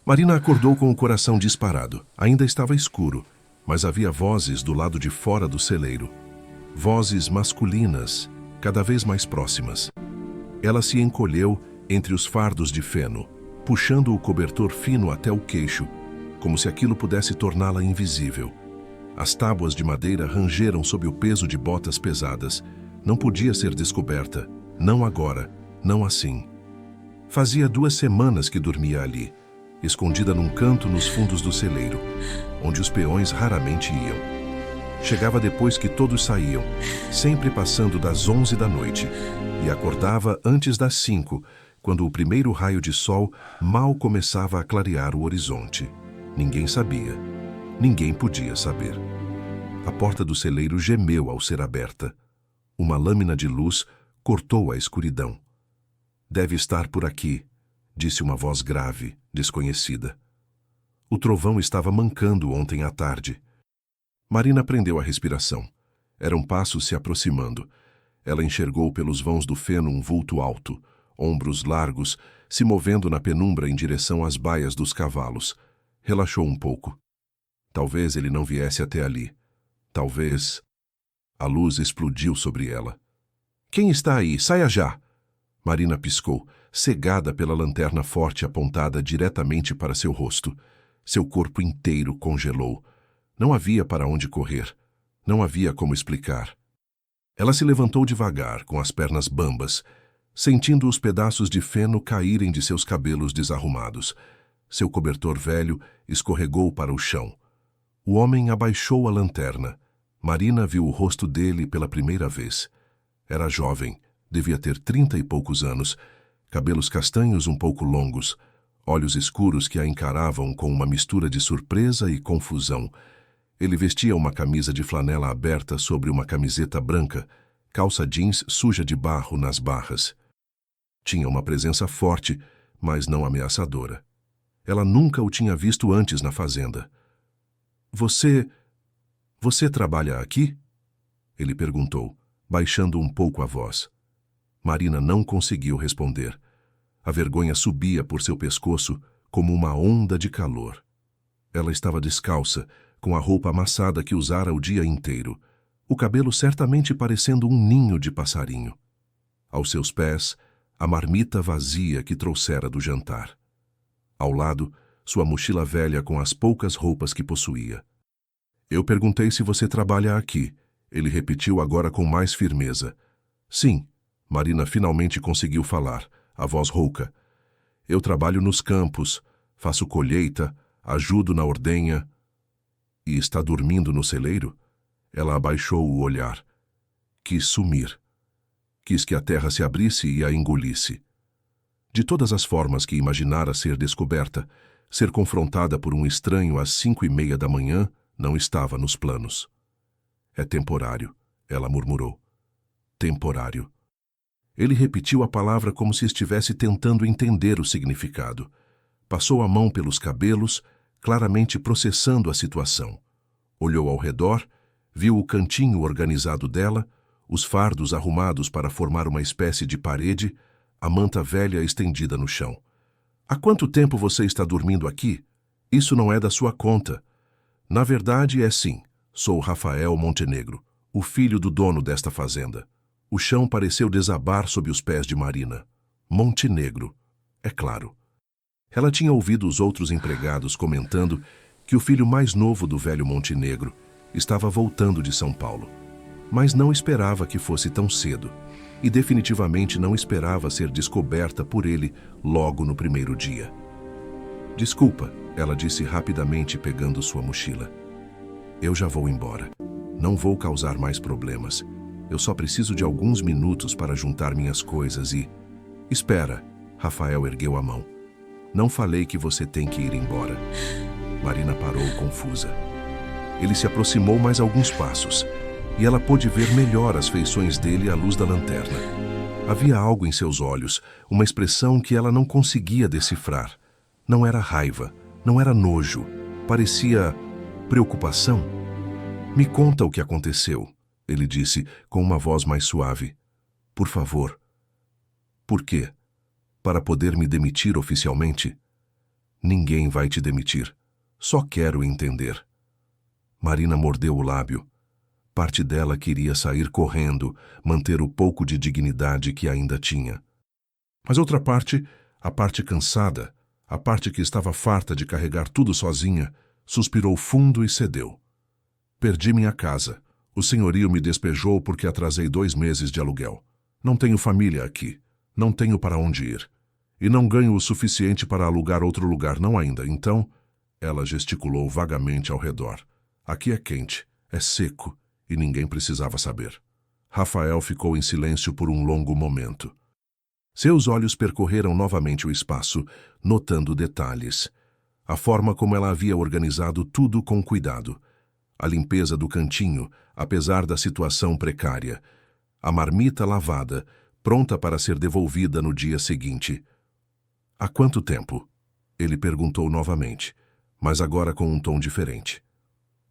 Marina acordou com o coração disparado. Ainda estava escuro, mas havia vozes do lado de fora do celeiro. Vozes masculinas, cada vez mais próximas. Ela se encolheu entre os fardos de feno, puxando o cobertor fino até o queixo, como se aquilo pudesse torná-la invisível. As tábuas de madeira rangeram sob o peso de botas pesadas. Não podia ser descoberta. Não agora, não assim. Fazia 2 semanas que dormia ali, escondida num canto nos fundos do celeiro, onde os peões raramente iam. Chegava depois que todos saíam, sempre passando das 11 da noite, e acordava antes das 5, quando o primeiro raio de sol mal começava a clarear o horizonte. Ninguém sabia. Ninguém podia saber. A porta do celeiro gemeu ao ser aberta. Uma lâmina de luz cortou a escuridão. "Deve estar por aqui", disse uma voz grave, desconhecida. O trovão estava mancando ontem à tarde. Marina prendeu a respiração. Eram passos se aproximando. Ela enxergou pelos vãos do feno um vulto alto, ombros largos, se movendo na penumbra em direção às baias dos cavalos. Relaxou um pouco. Talvez ele não viesse até ali. Talvez... A luz explodiu sobre ela. "Quem está aí? Saia já!" Marina piscou, cegada pela lanterna forte apontada diretamente para seu rosto. Seu corpo inteiro congelou. Não havia para onde correr. Não havia como explicar. Ela se levantou devagar, com as pernas bambas, sentindo os pedaços de feno caírem de seus cabelos desarrumados. Seu cobertor velho escorregou para o chão. O homem abaixou a lanterna. Marina viu o rosto dele pela primeira vez. Era jovem, devia ter 30 e poucos anos, cabelos castanhos um pouco longos, olhos escuros que a encaravam com uma mistura de surpresa e confusão. Ele vestia uma camisa de flanela aberta sobre uma camiseta branca, calça jeans suja de barro nas barras. Tinha uma presença forte, mas não ameaçadora. Ela nunca o tinha visto antes na fazenda. Você trabalha aqui?" Ele perguntou, baixando um pouco a voz. Marina não conseguiu responder. A vergonha subia por seu pescoço como uma onda de calor. Ela estava descalça, com a roupa amassada que usara o dia inteiro, o cabelo certamente parecendo um ninho de passarinho. Aos seus pés, a marmita vazia que trouxera do jantar. Ao lado, sua mochila velha com as poucas roupas que possuía. "Eu perguntei se você trabalha aqui", ele repetiu agora com mais firmeza. "Sim", Marina finalmente conseguiu falar, a voz rouca. "Eu trabalho nos campos, faço colheita, ajudo na ordenha." "E está dormindo no celeiro?" Ela abaixou o olhar. Quis sumir. Quis que a terra se abrisse e a engolisse. De todas as formas que imaginara ser descoberta, ser confrontada por um estranho às 5:30 da manhã não estava nos planos. "É temporário", ela murmurou. "Temporário." Ele repetiu a palavra como se estivesse tentando entender o significado. Passou a mão pelos cabelos, claramente processando a situação. Olhou ao redor, viu o cantinho organizado dela, os fardos arrumados para formar uma espécie de parede, a manta velha estendida no chão. "Há quanto tempo você está dormindo aqui? Isso não é da sua conta." "Na verdade, é sim. Sou Rafael Montenegro, o filho do dono desta fazenda." O chão pareceu desabar sob os pés de Marina. Montenegro, é claro. Ela tinha ouvido os outros empregados comentando que o filho mais novo do velho Montenegro estava voltando de São Paulo. Mas não esperava que fosse tão cedo, e definitivamente não esperava ser descoberta por ele logo no primeiro dia. "Desculpa", ela disse rapidamente pegando sua mochila. "Eu já vou embora. Não vou causar mais problemas. Eu só preciso de alguns minutos para juntar minhas coisas e..." "Espera", Rafael ergueu a mão. "Não falei que você tem que ir embora." Marina parou confusa. Ele se aproximou mais alguns passos, e ela pôde ver melhor as feições dele à luz da lanterna. Havia algo em seus olhos, uma expressão que ela não conseguia decifrar. Não era raiva, não era nojo, parecia preocupação. "Me conta o que aconteceu", ele disse com uma voz mais suave. "Por favor." "Por quê? Para poder me demitir oficialmente?" Ninguém vai te demitir. Só quero entender. Marina mordeu o lábio. Parte dela queria sair correndo, manter o pouco de dignidade que ainda tinha. Mas outra parte, a parte cansada, a parte que estava farta de carregar tudo sozinha, suspirou fundo e cedeu. Perdi minha casa. O senhorio me despejou porque atrasei 2 meses de aluguel. Não tenho família aqui. Não tenho para onde ir. E não ganho o suficiente para alugar outro lugar, não ainda. Então, ela gesticulou vagamente ao redor. Aqui é quente, é seco, e ninguém precisava saber. Rafael ficou em silêncio por um longo momento. Seus olhos percorreram novamente o espaço, notando detalhes. A forma como ela havia organizado tudo com cuidado. A limpeza do cantinho, apesar da situação precária. A marmita lavada, pronta para ser devolvida no dia seguinte. Há quanto tempo? Ele perguntou novamente, mas agora com um tom diferente.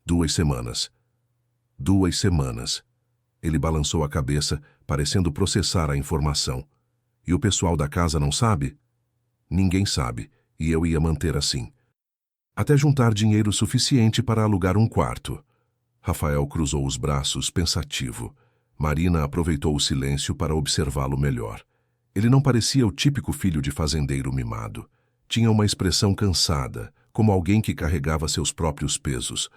2 semanas. 2 semanas. Ele balançou a cabeça, parecendo processar a informação. E o pessoal da casa não sabe? Ninguém sabe, e eu ia manter assim. Até juntar dinheiro suficiente para alugar um quarto. Rafael cruzou os braços, pensativo. Marina aproveitou o silêncio para observá-lo melhor. Ele não parecia o típico filho de fazendeiro mimado. Tinha uma expressão cansada, como alguém que carregava seus próprios pesos.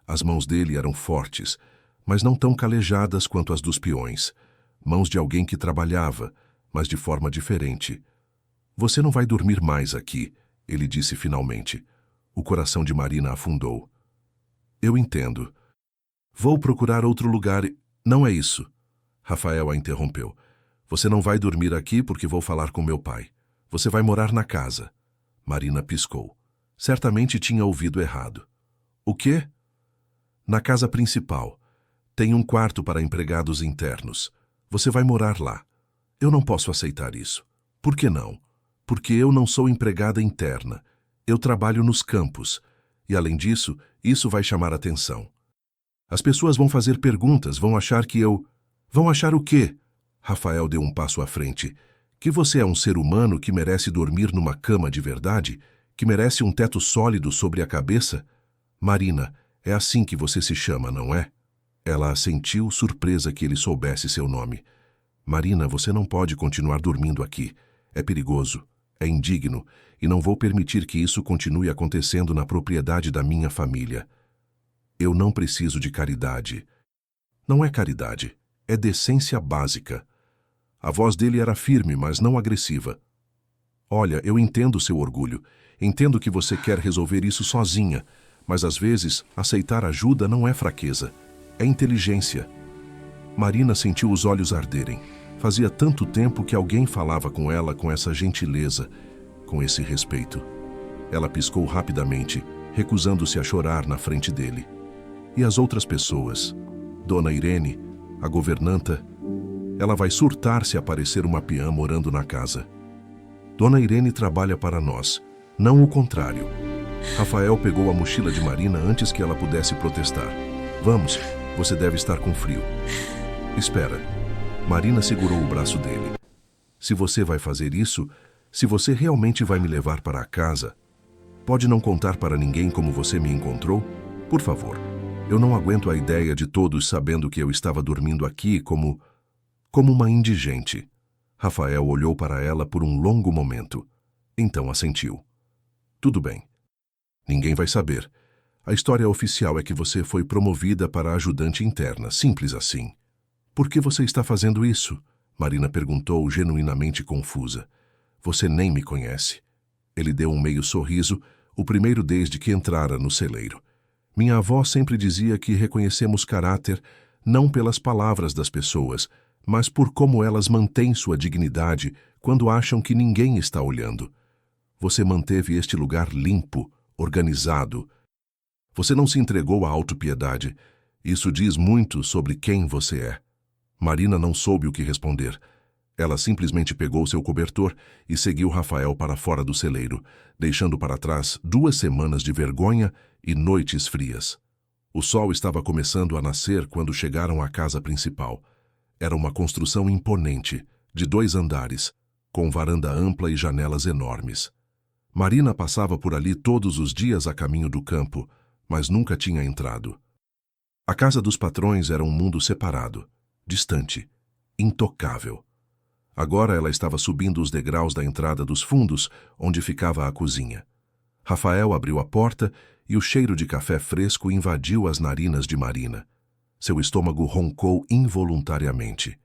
As mãos dele eram fortes, mas não tão calejadas quanto as dos peões. Mãos de alguém que trabalhava, mas de forma diferente. Você não vai dormir mais aqui, ele disse finalmente. O coração de Marina afundou. Eu entendo. Vou procurar outro lugar. Não é isso. Rafael a interrompeu. Você não vai dormir aqui porque vou falar com meu pai. Você vai morar na casa. Marina piscou. Certamente tinha ouvido errado. O quê? Na casa principal. Tem um quarto para empregados internos. Você vai morar lá. Eu não posso aceitar isso. Por que não? Porque eu não sou empregada interna. Eu trabalho nos campos. E, além disso, isso vai chamar atenção. As pessoas vão fazer perguntas, vão achar que eu... Vão achar o quê? Rafael deu um passo à frente. Que você é um ser humano que merece dormir numa cama de verdade? Que merece um teto sólido sobre a cabeça? Marina, é assim que você se chama, não é? Ela assentiu, surpresa que ele soubesse seu nome. Marina, você não pode continuar dormindo aqui. É perigoso, é indigno, e não vou permitir que isso continue acontecendo na propriedade da minha família. Eu não preciso de caridade. Não é caridade, é decência básica. A voz dele era firme, mas não agressiva. Olha, eu entendo seu orgulho. Entendo que você quer resolver isso sozinha, mas às vezes aceitar ajuda não é fraqueza, é inteligência. Marina sentiu os olhos arderem. Fazia tanto tempo que alguém falava com ela com essa gentileza, com esse respeito. Ela piscou rapidamente, recusando-se a chorar na frente dele. E as outras pessoas? Dona Irene, a governanta, ela vai surtar se aparecer uma peã morando na casa. Dona Irene trabalha para nós, não o contrário. Rafael pegou a mochila de Marina antes que ela pudesse protestar. Vamos, você deve estar com frio. Espera. Marina segurou o braço dele. Se você vai fazer isso, se você realmente vai me levar para a casa, pode não contar para ninguém como você me encontrou? Por favor. Eu não aguento a ideia de todos sabendo que eu estava dormindo aqui como uma indigente. Rafael olhou para ela por um longo momento. Então assentiu. Tudo bem. Ninguém vai saber. A história oficial é que você foi promovida para ajudante interna, simples assim. Por que você está fazendo isso? Marina perguntou, genuinamente confusa. Você nem me conhece. Ele deu um meio sorriso, o primeiro desde que entrara no celeiro. Minha avó sempre dizia que reconhecemos caráter não pelas palavras das pessoas, mas por como elas mantêm sua dignidade quando acham que ninguém está olhando. Você manteve este lugar limpo, organizado. Você não se entregou à autopiedade. Isso diz muito sobre quem você é. Marina não soube o que responder. Ela simplesmente pegou seu cobertor e seguiu Rafael para fora do celeiro, deixando para trás 2 semanas de vergonha e noites frias. O sol estava começando a nascer quando chegaram à casa principal. Era uma construção imponente, de 2 andares, com varanda ampla e janelas enormes. Marina passava por ali todos os dias a caminho do campo, mas nunca tinha entrado. A casa dos patrões era um mundo separado, distante, intocável. Agora ela estava subindo os degraus da entrada dos fundos, onde ficava a cozinha. Rafael abriu a porta e o cheiro de café fresco invadiu as narinas de Marina. Seu estômago roncou involuntariamente.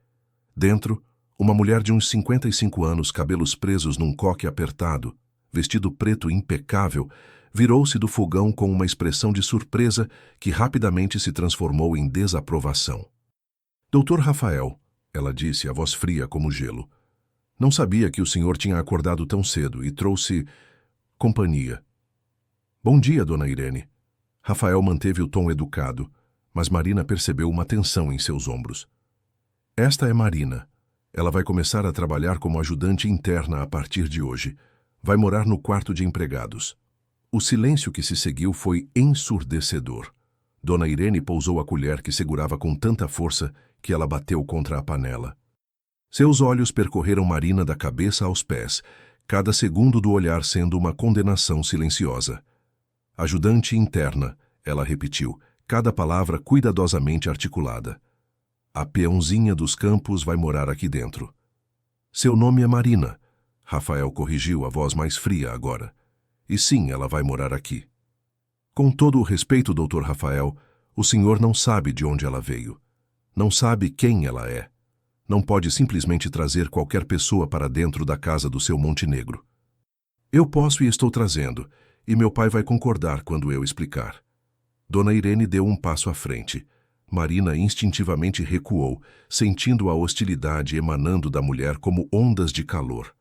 Dentro, uma mulher de uns 55 anos, cabelos presos num coque apertado, vestido preto impecável, virou-se do fogão com uma expressão de surpresa que rapidamente se transformou em desaprovação. Doutor Rafael, ela disse, a voz fria como gelo. Não sabia que o senhor tinha acordado tão cedo e trouxe companhia. Bom dia, dona Irene. Rafael manteve o tom educado, mas Marina percebeu uma tensão em seus ombros. Esta é Marina. Ela vai começar a trabalhar como ajudante interna a partir de hoje. Vai morar no quarto de empregados. O silêncio que se seguiu foi ensurdecedor. Dona Irene pousou a colher que segurava com tanta força que ela bateu contra a panela. Seus olhos percorreram Marina da cabeça aos pés, cada segundo do olhar sendo uma condenação silenciosa. Ajudante interna, ela repetiu, cada palavra cuidadosamente articulada. A peãozinha dos campos vai morar aqui dentro. Seu nome é Marina, Rafael corrigiu, a voz mais fria agora. E sim, ela vai morar aqui. Com todo o respeito, doutor Rafael, o senhor não sabe de onde ela veio. Não sabe quem ela é. Não pode simplesmente trazer qualquer pessoa para dentro da casa do seu Montenegro. Eu posso e estou trazendo, e meu pai vai concordar quando eu explicar. Dona Irene deu um passo à frente. Marina instintivamente recuou, sentindo a hostilidade emanando da mulher como ondas de calor.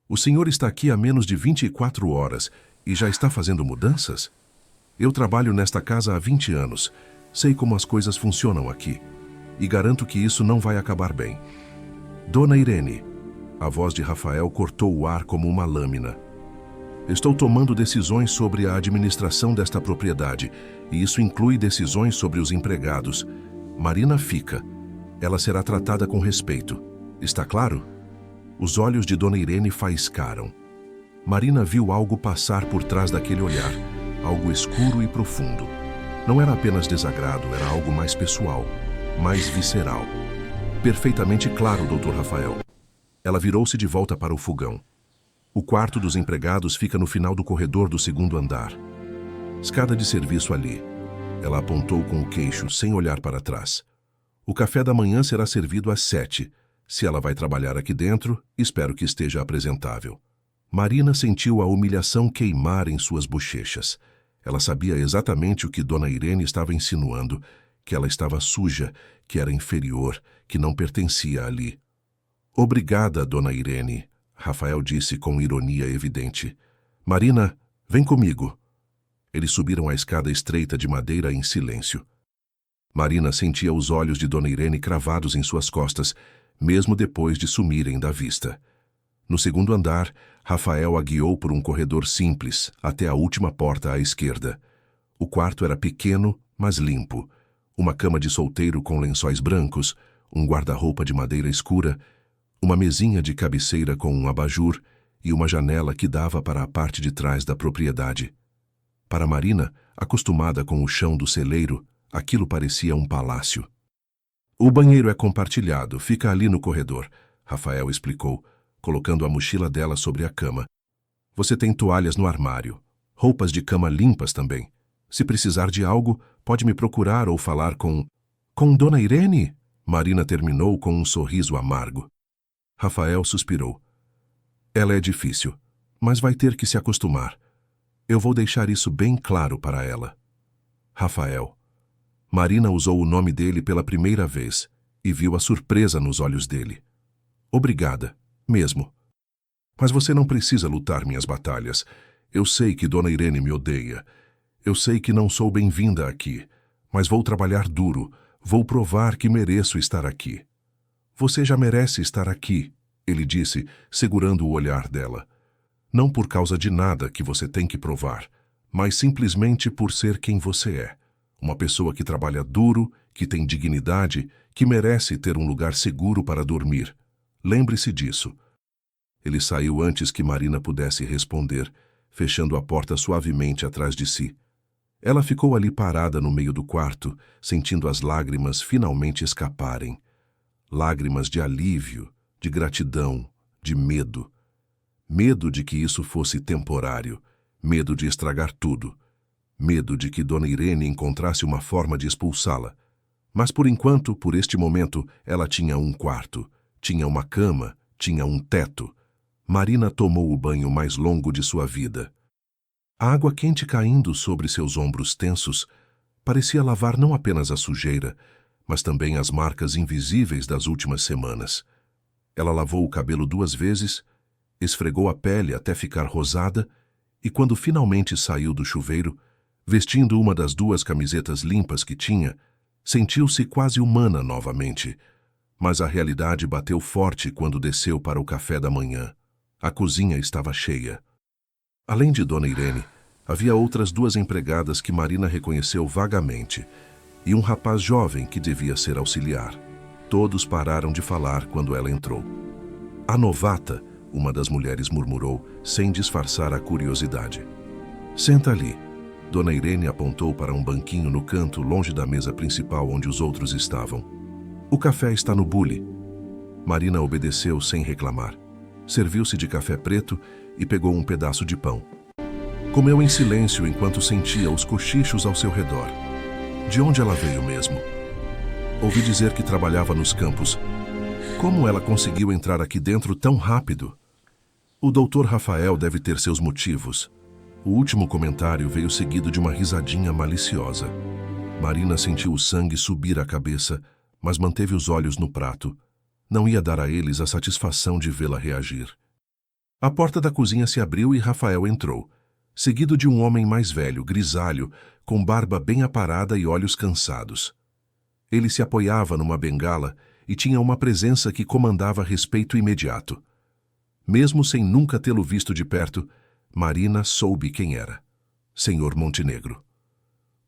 O senhor está aqui há menos de 24 horas e já está fazendo mudanças? Eu trabalho nesta casa há 20 anos. Sei como as coisas funcionam aqui. E garanto que isso não vai acabar bem. Dona Irene, a voz de Rafael cortou o ar como uma lâmina. Estou tomando decisões sobre a administração desta propriedade, e isso inclui decisões sobre os empregados. Marina fica. Ela será tratada com respeito. Está claro? Os olhos de Dona Irene faiscaram. Marina viu algo passar por trás daquele olhar, algo escuro e profundo. Não era apenas desagrado, era algo mais pessoal, mais visceral. Perfeitamente claro, doutor Rafael. Ela virou-se de volta para o fogão. O quarto dos empregados fica no final do corredor do segundo andar. Escada de serviço ali. Ela apontou com o queixo, sem olhar para trás. O café da manhã será servido às 7. Se ela vai trabalhar aqui dentro, espero que esteja apresentável. Marina sentiu a humilhação queimar em suas bochechas. Ela sabia exatamente o que Dona Irene estava insinuando, que ela estava suja, que era inferior, que não pertencia ali. Obrigada, Dona Irene, Rafael disse com ironia evidente. Marina, vem comigo. Eles subiram a escada estreita de madeira em silêncio. Marina sentia os olhos de Dona Irene cravados em suas costas, mesmo depois de sumirem da vista. No segundo andar, Rafael a guiou por um corredor simples, até a última porta à esquerda. O quarto era pequeno, mas limpo. Uma cama de solteiro com lençóis brancos, um guarda-roupa de madeira escura, uma mesinha de cabeceira com um abajur e uma janela que dava para a parte de trás da propriedade. Para Marina, acostumada com o chão do celeiro, aquilo parecia um palácio. O banheiro é compartilhado, fica ali no corredor, Rafael explicou, colocando a mochila dela sobre a cama. Você tem toalhas no armário, roupas de cama limpas também. Se precisar de algo, pode me procurar ou falar com Dona Irene? Marina terminou com um sorriso amargo. Rafael suspirou. Ela é difícil, mas vai ter que se acostumar. Eu vou deixar isso bem claro para ela. Rafael. Marina usou o nome dele pela primeira vez e viu a surpresa nos olhos dele. Obrigada, mesmo. Mas você não precisa lutar minhas batalhas. Eu sei que Dona Irene me odeia. Eu sei que não sou bem-vinda aqui, mas vou trabalhar duro, vou provar que mereço estar aqui. Você já merece estar aqui, ele disse, segurando o olhar dela. Não por causa de nada que você tem que provar, mas simplesmente por ser quem você é. Uma pessoa que trabalha duro, que tem dignidade, que merece ter um lugar seguro para dormir. Lembre-se disso. Ele saiu antes que Marina pudesse responder, fechando a porta suavemente atrás de si. Ela ficou ali parada no meio do quarto, sentindo as lágrimas finalmente escaparem. Lágrimas de alívio, de gratidão, de medo. Medo de que isso fosse temporário, medo de estragar tudo, medo de que Dona Irene encontrasse uma forma de expulsá-la. Mas por enquanto, por este momento, ela tinha um quarto, tinha uma cama, tinha um teto. Marina tomou o banho mais longo de sua vida. A água quente caindo sobre seus ombros tensos parecia lavar não apenas a sujeira, mas também as marcas invisíveis das últimas semanas. Ela lavou o cabelo 2 vezes, esfregou a pele até ficar rosada e, quando finalmente saiu do chuveiro, vestindo uma das 2 camisetas limpas que tinha, sentiu-se quase humana novamente. Mas a realidade bateu forte quando desceu para o café da manhã. A cozinha estava cheia. Além de Dona Irene, havia outras 2 empregadas que Marina reconheceu vagamente, e um rapaz jovem que devia ser auxiliar. Todos pararam de falar quando ela entrou. A novata, uma das mulheres murmurou, sem disfarçar a curiosidade. Senta ali. Dona Irene apontou para um banquinho no canto, longe da mesa principal onde os outros estavam. O café está no bule. Marina obedeceu sem reclamar. Serviu-se de café preto e pegou um pedaço de pão. Comeu em silêncio enquanto sentia os cochichos ao seu redor. De onde ela veio mesmo? Ouvi dizer que trabalhava nos campos. Como ela conseguiu entrar aqui dentro tão rápido? O doutor Rafael deve ter seus motivos. O último comentário veio seguido de uma risadinha maliciosa. Marina sentiu o sangue subir à cabeça, mas manteve os olhos no prato. Não ia dar a eles a satisfação de vê-la reagir. A porta da cozinha se abriu e Rafael entrou, seguido de um homem mais velho, grisalho, com barba bem aparada e olhos cansados. Ele se apoiava numa bengala e tinha uma presença que comandava respeito imediato. Mesmo sem nunca tê-lo visto de perto, Marina soube quem era. Senhor Montenegro.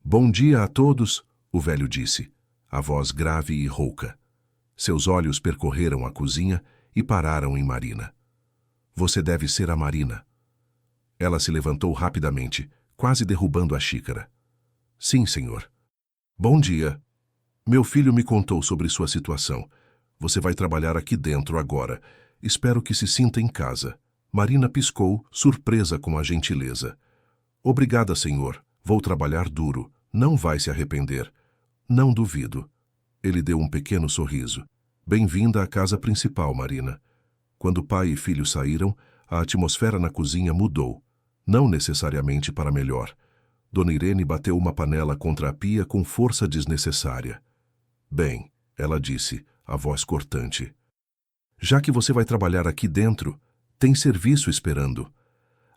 Bom dia a todos, o velho disse, a voz grave e rouca. Seus olhos percorreram a cozinha e pararam em Marina. Você deve ser a Marina. Ela se levantou rapidamente, quase derrubando a xícara. Sim, senhor. Bom dia. Meu filho me contou sobre sua situação. Você vai trabalhar aqui dentro agora. Espero que se sinta em casa. Marina piscou, surpresa com a gentileza. Obrigada, senhor. Vou trabalhar duro. Não vai se arrepender. Não duvido. Ele deu um pequeno sorriso. Bem-vinda à casa principal, Marina. Quando pai e filho saíram, a atmosfera na cozinha mudou. Não necessariamente para melhor. Dona Irene bateu uma panela contra a pia com força desnecessária. Bem, ela disse, a voz cortante. Já que você vai trabalhar aqui dentro, tem serviço esperando.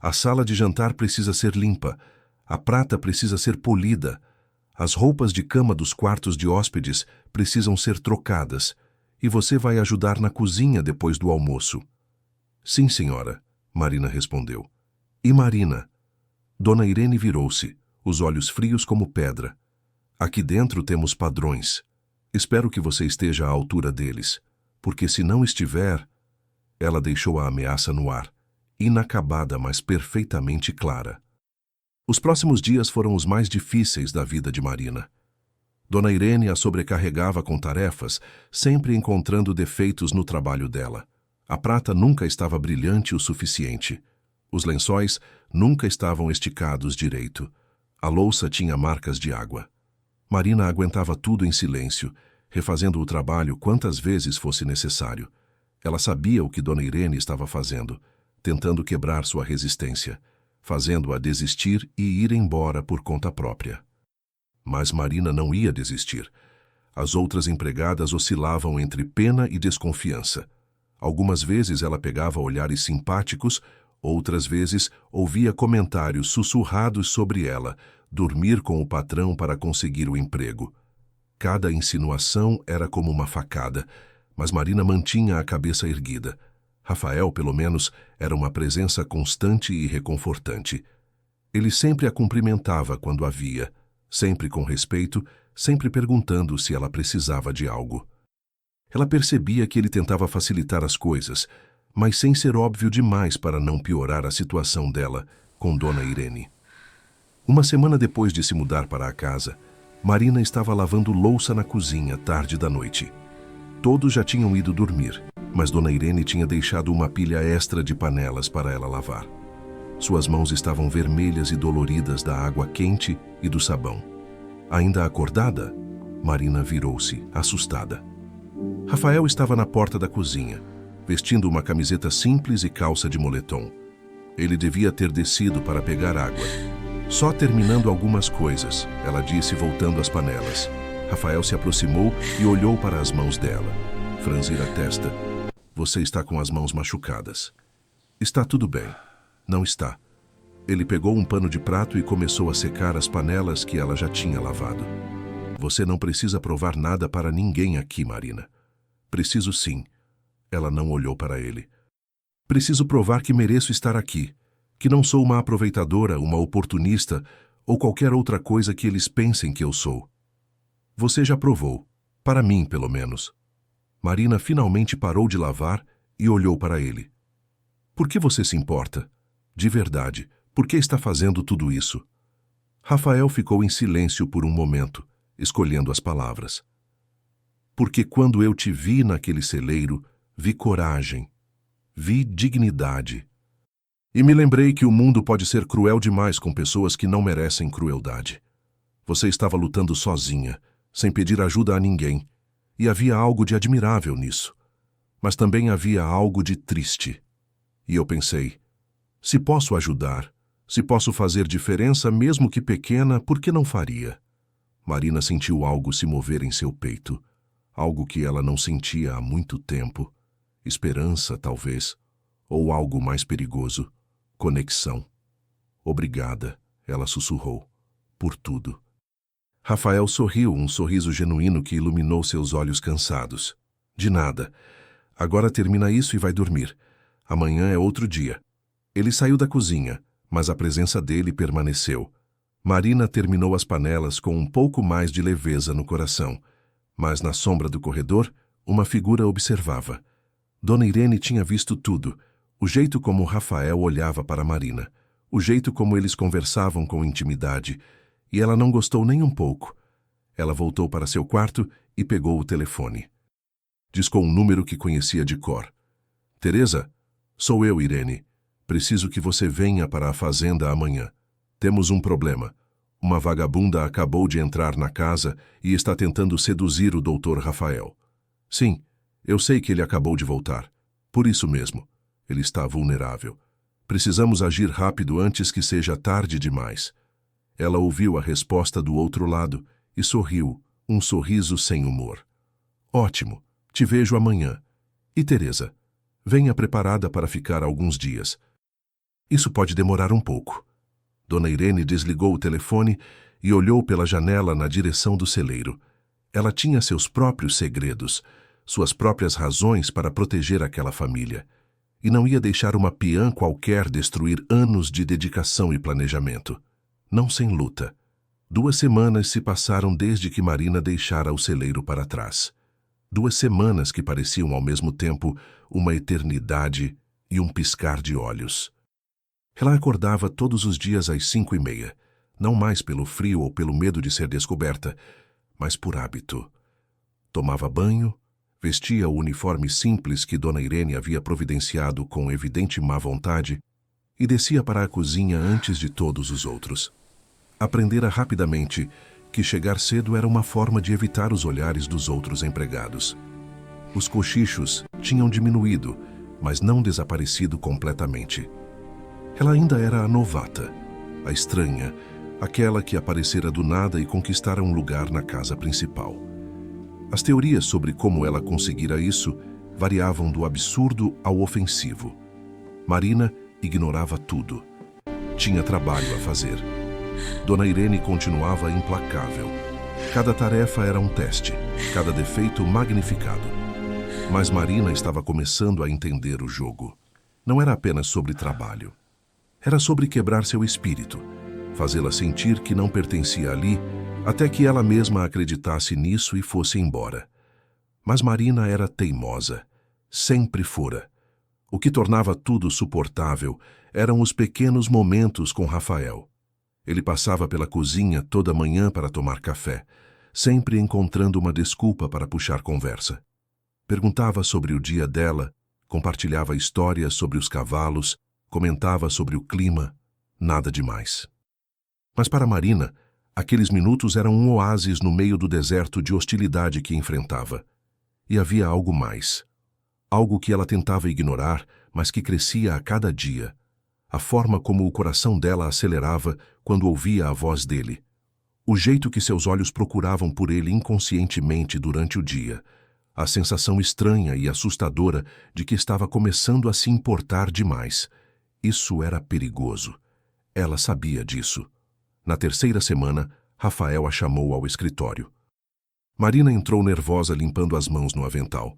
A sala de jantar precisa ser limpa, a prata precisa ser polida, as roupas de cama dos quartos de hóspedes precisam ser trocadas, e você vai ajudar na cozinha depois do almoço. Sim, senhora, Marina respondeu. E Marina? Dona Irene virou-se, os olhos frios como pedra. Aqui dentro temos padrões. Espero que você esteja à altura deles, porque se não estiver... Ela deixou a ameaça no ar, inacabada, mas perfeitamente clara. Os próximos dias foram os mais difíceis da vida de Marina. Dona Irene a sobrecarregava com tarefas, sempre encontrando defeitos no trabalho dela. A prata nunca estava brilhante o suficiente. Os lençóis nunca estavam esticados direito. A louça tinha marcas de água. Marina aguentava tudo em silêncio, refazendo o trabalho quantas vezes fosse necessário. Ela sabia o que Dona Irene estava fazendo, tentando quebrar sua resistência, fazendo-a desistir e ir embora por conta própria. Mas Marina não ia desistir. As outras empregadas oscilavam entre pena e desconfiança. Algumas vezes ela pegava olhares simpáticos, outras vezes ouvia comentários sussurrados sobre ela, dormir com o patrão para conseguir o emprego. Cada insinuação era como uma facada, mas Marina mantinha a cabeça erguida. Rafael, pelo menos, era uma presença constante e reconfortante. Ele sempre a cumprimentava quando a via, sempre com respeito, sempre perguntando se ela precisava de algo. Ela percebia que ele tentava facilitar as coisas, mas sem ser óbvio demais para não piorar a situação dela, com Dona Irene. Uma semana depois de se mudar para a casa, Marina estava lavando louça na cozinha tarde da noite. Todos já tinham ido dormir, mas Dona Irene tinha deixado uma pilha extra de panelas para ela lavar. Suas mãos estavam vermelhas e doloridas da água quente e do sabão. Ainda acordada, Marina virou-se, assustada. Rafael estava na porta da cozinha, vestindo uma camiseta simples e calça de moletom. Ele devia ter descido para pegar água. Só terminando algumas coisas, ela disse, voltando às panelas. Rafael se aproximou e olhou para as mãos dela. Franzir a testa. Você está com as mãos machucadas. Está tudo bem. Não está. Ele pegou um pano de prato e começou a secar as panelas que ela já tinha lavado. Você não precisa provar nada para ninguém aqui, Marina. Preciso sim. Ela não olhou para ele. Preciso provar que mereço estar aqui, que não sou uma aproveitadora, uma oportunista ou qualquer outra coisa que eles pensem que eu sou. Você já provou, para mim pelo menos. Marina finalmente parou de lavar e olhou para ele. Por que você se importa? De verdade, por que está fazendo tudo isso? Rafael ficou em silêncio por um momento, escolhendo as palavras. Porque quando eu te vi naquele celeiro, vi coragem, vi dignidade. E me lembrei que o mundo pode ser cruel demais com pessoas que não merecem crueldade. Você estava lutando sozinha, sem pedir ajuda a ninguém, e havia algo de admirável nisso. Mas também havia algo de triste. E eu pensei, se posso ajudar, se posso fazer diferença mesmo que pequena, por que não faria? Marina sentiu algo se mover em seu peito, algo que ela não sentia há muito tempo. Esperança, talvez, ou algo mais perigoso. Conexão. Obrigada, ela sussurrou, por tudo. Rafael sorriu, um sorriso genuíno que iluminou seus olhos cansados. De nada. Agora termina isso e vai dormir. Amanhã é outro dia. Ele saiu da cozinha, mas a presença dele permaneceu. Marina terminou as panelas com um pouco mais de leveza no coração, mas na sombra do corredor, uma figura observava. Dona Irene tinha visto tudo. O jeito como Rafael olhava para Marina, o jeito como eles conversavam com intimidade, e ela não gostou nem um pouco. Ela voltou para seu quarto e pegou o telefone. Discou um número que conhecia de cor. Teresa, sou eu, Irene. Preciso que você venha para a fazenda amanhã. Temos um problema. Uma vagabunda acabou de entrar na casa e está tentando seduzir o Dr. Rafael. Sim, eu sei que ele acabou de voltar. Por isso mesmo. Ele está vulnerável. Precisamos agir rápido antes que seja tarde demais. Ela ouviu a resposta do outro lado e sorriu, um sorriso sem humor. Ótimo, te vejo amanhã. E Teresa, venha preparada para ficar alguns dias. Isso pode demorar um pouco. Dona Irene desligou o telefone e olhou pela janela na direção do celeiro. Ela tinha seus próprios segredos, suas próprias razões para proteger aquela família. E não ia deixar uma peã qualquer destruir anos de dedicação e planejamento. Não sem luta. 2 semanas se passaram desde que Marina deixara o celeiro para trás. 2 semanas que pareciam ao mesmo tempo uma eternidade e um piscar de olhos. Ela acordava todos os dias às 5:30, não mais pelo frio ou pelo medo de ser descoberta, mas por hábito. Tomava banho, vestia o uniforme simples que Dona Irene havia providenciado com evidente má vontade e descia para a cozinha antes de todos os outros. Aprendera rapidamente que chegar cedo era uma forma de evitar os olhares dos outros empregados. Os cochichos tinham diminuído, mas não desaparecido completamente. Ela ainda era a novata, a estranha, aquela que aparecera do nada e conquistara um lugar na casa principal. As teorias sobre como ela conseguira isso variavam do absurdo ao ofensivo. Marina ignorava tudo. Tinha trabalho a fazer. Dona Irene continuava implacável. Cada tarefa era um teste, cada defeito magnificado. Mas Marina estava começando a entender o jogo. Não era apenas sobre trabalho. Era sobre quebrar seu espírito, fazê-la sentir que não pertencia ali, até que ela mesma acreditasse nisso e fosse embora. Mas Marina era teimosa. Sempre fora. O que tornava tudo suportável eram os pequenos momentos com Rafael. Ele passava pela cozinha toda manhã para tomar café, sempre encontrando uma desculpa para puxar conversa. Perguntava sobre o dia dela, compartilhava histórias sobre os cavalos, comentava sobre o clima, nada demais. Mas para Marina, aqueles minutos eram um oásis no meio do deserto de hostilidade que enfrentava. E havia algo mais. Algo que ela tentava ignorar, mas que crescia a cada dia. A forma como o coração dela acelerava quando ouvia a voz dele. O jeito que seus olhos procuravam por ele inconscientemente durante o dia. A sensação estranha e assustadora de que estava começando a se importar demais. Isso era perigoso. Ela sabia disso. Na terceira semana, Rafael a chamou ao escritório. Marina entrou nervosa limpando as mãos no avental.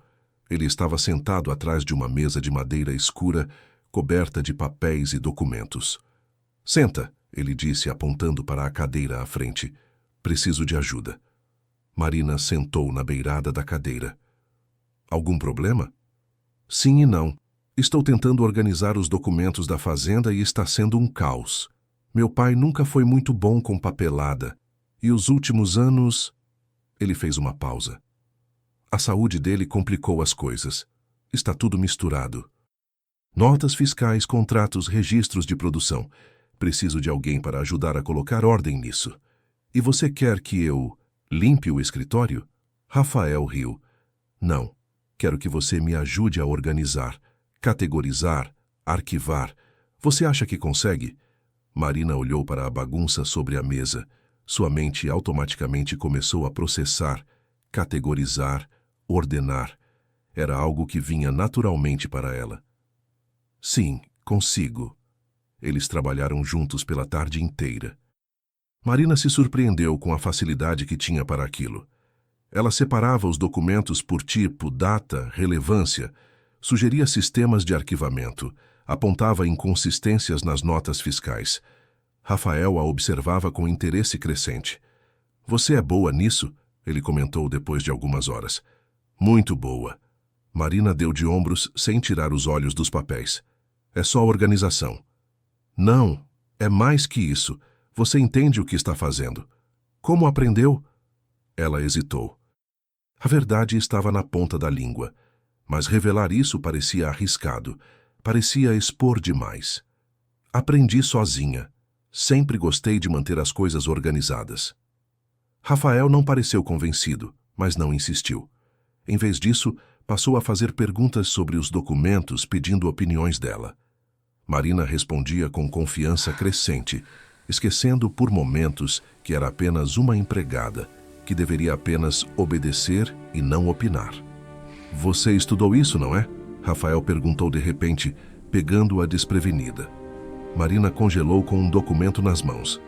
Ele estava sentado atrás de uma mesa de madeira escura, coberta de papéis e documentos. Senta, ele disse apontando para a cadeira à frente. Preciso de ajuda. Marina sentou na beirada da cadeira. Algum problema? Sim e não. Estou tentando organizar os documentos da fazenda e está sendo um caos. Meu pai nunca foi muito bom com papelada. E os últimos anos... Ele fez uma pausa. A saúde dele complicou as coisas. Está tudo misturado. Notas fiscais, contratos, registros de produção. Preciso de alguém para ajudar a colocar ordem nisso. E você quer que eu limpe o escritório? Rafael riu. Não. Quero que você me ajude a organizar, categorizar, arquivar. Você acha que consegue? Marina olhou para a bagunça sobre a mesa. Sua mente automaticamente começou a processar, categorizar, ordenar. Era algo que vinha naturalmente para ela. Sim, consigo. Eles trabalharam juntos pela tarde inteira. Marina se surpreendeu com a facilidade que tinha para aquilo. Ela separava os documentos por tipo, data, relevância, sugeria sistemas de arquivamento, apontava inconsistências nas notas fiscais. Rafael a observava com interesse crescente. Você é boa nisso? Ele comentou depois de algumas horas. Muito boa. Marina deu de ombros sem tirar os olhos dos papéis. É só organização. Não, é mais que isso. Você entende o que está fazendo. Como aprendeu? Ela hesitou. A verdade estava na ponta da língua, mas revelar isso parecia arriscado, parecia expor demais. Aprendi sozinha. Sempre gostei de manter as coisas organizadas. Rafael não pareceu convencido, mas não insistiu. Em vez disso, passou a fazer perguntas sobre os documentos, pedindo opiniões dela. Marina respondia com confiança crescente, esquecendo por momentos que era apenas uma empregada, que deveria apenas obedecer e não opinar. Você estudou isso, não é? Rafael perguntou de repente, pegando-a desprevenida. Marina congelou com um documento nas mãos.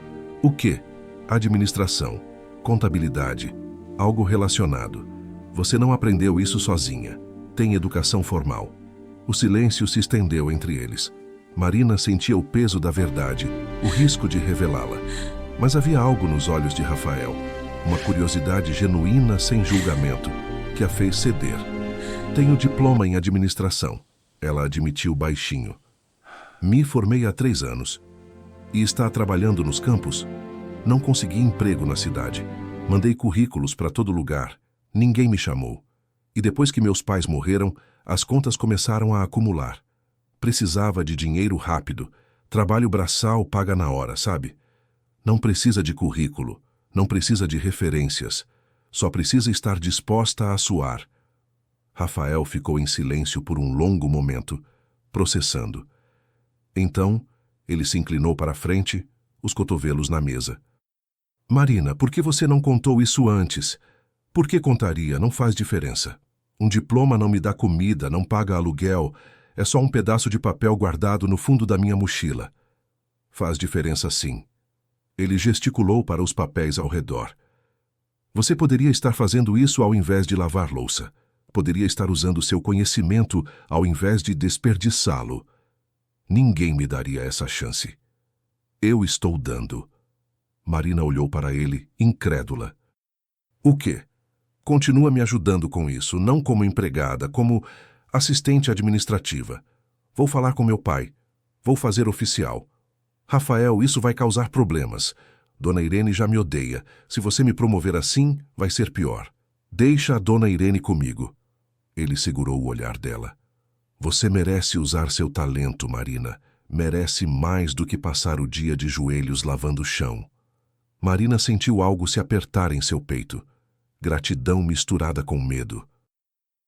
O quê? Administração, contabilidade, algo relacionado. Você não aprendeu isso sozinha. Tem educação formal. O silêncio se estendeu entre eles. Marina sentia o peso da verdade, o risco de revelá-la. Mas havia algo nos olhos de Rafael, uma curiosidade genuína sem julgamento, que a fez ceder. Tenho diploma em administração, ela admitiu baixinho. Me formei há 3 anos. E está trabalhando nos campos? Não consegui emprego na cidade. Mandei currículos para todo lugar. Ninguém me chamou. E depois que meus pais morreram, as contas começaram a acumular. Precisava de dinheiro rápido. Trabalho braçal paga na hora, sabe? Não precisa de currículo. Não precisa de referências. Só precisa estar disposta a suar. Rafael ficou em silêncio por um longo momento, processando. Então, ele se inclinou para a frente, os cotovelos na mesa. Marina, por que você não contou isso antes? Por que contaria? Não faz diferença. Um diploma não me dá comida, não paga aluguel, é só um pedaço de papel guardado no fundo da minha mochila. Faz diferença sim. Ele gesticulou para os papéis ao redor. Você poderia estar fazendo isso ao invés de lavar louça. Poderia estar usando seu conhecimento ao invés de desperdiçá-lo. Ninguém me daria essa chance. Eu estou dando. Marina olhou para ele, incrédula. O quê? Continua me ajudando com isso, não como empregada, como assistente administrativa. Vou falar com meu pai. Vou fazer oficial. Rafael, isso vai causar problemas. Dona Irene já me odeia. Se você me promover assim, vai ser pior. Deixa a Dona Irene comigo. Ele segurou o olhar dela. Você merece usar seu talento, Marina. Merece mais do que passar o dia de joelhos lavando o chão. Marina sentiu algo se apertar em seu peito. Gratidão misturada com medo.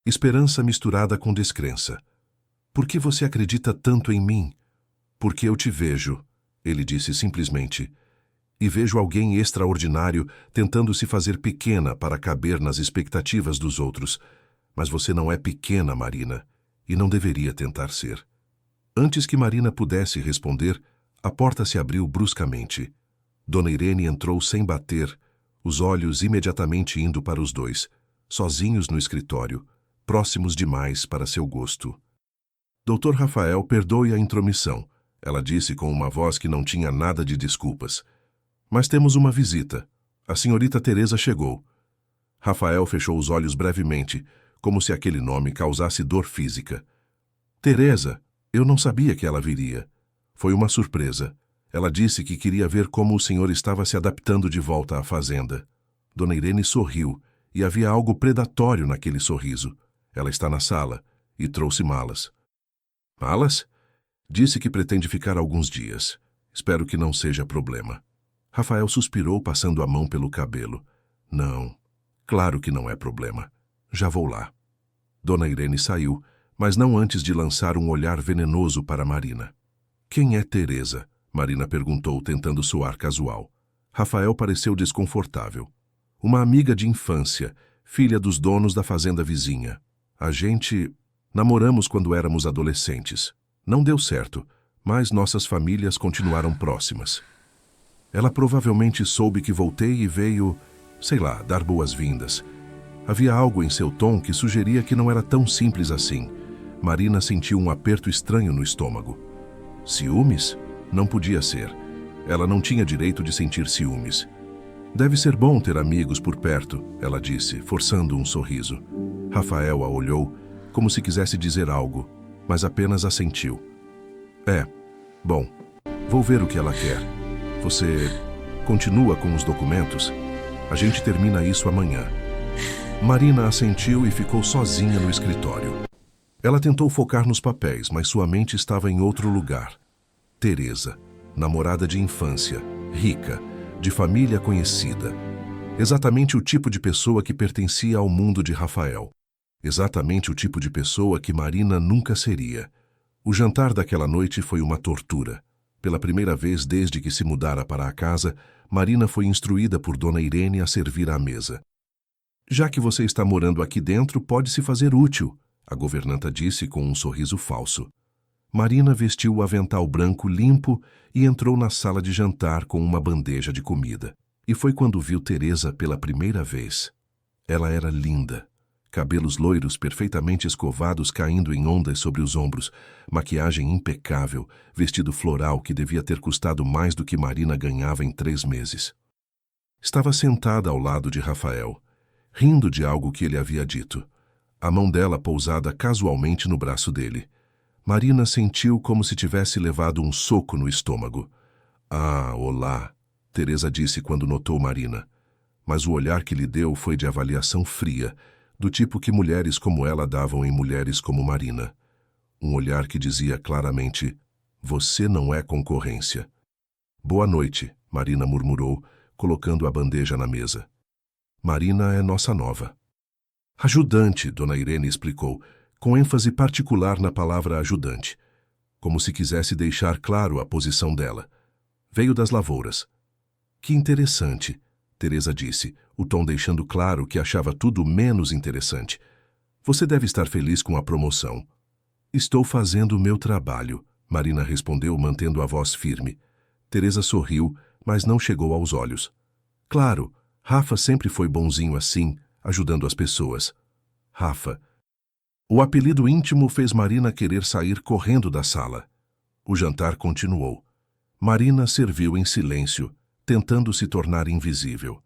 Esperança misturada com descrença. Por que você acredita tanto em mim? Porque eu te vejo, ele disse simplesmente. E vejo alguém extraordinário tentando se fazer pequena para caber nas expectativas dos outros. Mas você não é pequena, Marina, e não deveria tentar ser. Antes que Marina pudesse responder, a porta se abriu bruscamente. Dona Irene entrou sem bater, os olhos imediatamente indo para os dois, sozinhos no escritório, próximos demais para seu gosto. Doutor Rafael, perdoe a intromissão, ela disse com uma voz que não tinha nada de desculpas. Mas temos uma visita. A senhorita Teresa chegou. Rafael fechou os olhos brevemente, como se aquele nome causasse dor física. Teresa, eu não sabia que ela viria. Foi uma surpresa. Ela disse que queria ver como o senhor estava se adaptando de volta à fazenda. Dona Irene sorriu, e havia algo predatório naquele sorriso. Ela está na sala, e trouxe malas. Malas? Disse que pretende ficar alguns dias. Espero que não seja problema. Rafael suspirou, passando a mão pelo cabelo. Não, claro que não é problema. Já vou lá. Dona Irene saiu, mas não antes de lançar um olhar venenoso para Marina. Quem é Teresa? Marina perguntou, tentando soar casual. Rafael pareceu desconfortável. Uma amiga de infância, filha dos donos da fazenda vizinha. A gente namoramos quando éramos adolescentes. Não deu certo, mas nossas famílias continuaram próximas. Ela provavelmente soube que voltei e veio, sei lá, dar boas-vindas. Havia algo em seu tom que sugeria que não era tão simples assim. Marina sentiu um aperto estranho no estômago. Ciúmes? Não podia ser. Ela não tinha direito de sentir ciúmes. Deve ser bom ter amigos por perto, ela disse, forçando um sorriso. Rafael a olhou, como se quisesse dizer algo, mas apenas assentiu. Bom, vou ver o que ela quer. Você continua com os documentos? A gente termina isso amanhã. Marina assentiu e ficou sozinha no escritório. Ela tentou focar nos papéis, mas sua mente estava em outro lugar. Teresa, namorada de infância, rica, de família conhecida. Exatamente o tipo de pessoa que pertencia ao mundo de Rafael. Exatamente o tipo de pessoa que Marina nunca seria. O jantar daquela noite foi uma tortura. Pela primeira vez desde que se mudara para a casa, Marina foi instruída por Dona Irene a servir à mesa. Já que você está morando aqui dentro, pode se fazer útil, a governanta disse com um sorriso falso. Marina vestiu o avental branco limpo e entrou na sala de jantar com uma bandeja de comida. E foi quando viu Teresa pela primeira vez. Ela era linda. Cabelos loiros perfeitamente escovados caindo em ondas sobre os ombros, maquiagem impecável, vestido floral que devia ter custado mais do que Marina ganhava em 3 meses. Estava sentada ao lado de Rafael, rindo de algo que ele havia dito, a mão dela pousada casualmente no braço dele. Marina sentiu como se tivesse levado um soco no estômago. Ah, olá, Teresa disse quando notou Marina. Mas o olhar que lhe deu foi de avaliação fria, do tipo que mulheres como ela davam em mulheres como Marina. Um olhar que dizia claramente, você não é concorrência. Boa noite, Marina murmurou, colocando a bandeja na mesa. Marina é nossa nova. Ajudante, Dona Irene explicou, com ênfase particular na palavra ajudante, como se quisesse deixar claro a posição dela. Veio das lavouras. Que interessante, Teresa disse, o tom deixando claro que achava tudo menos interessante. Você deve estar feliz com a promoção. Estou fazendo o meu trabalho, Marina respondeu, mantendo a voz firme. Teresa sorriu, mas não chegou aos olhos. Claro, Rafa sempre foi bonzinho assim, ajudando as pessoas. Rafa. O apelido íntimo fez Marina querer sair correndo da sala. O jantar continuou. Marina serviu em silêncio, tentando se tornar invisível.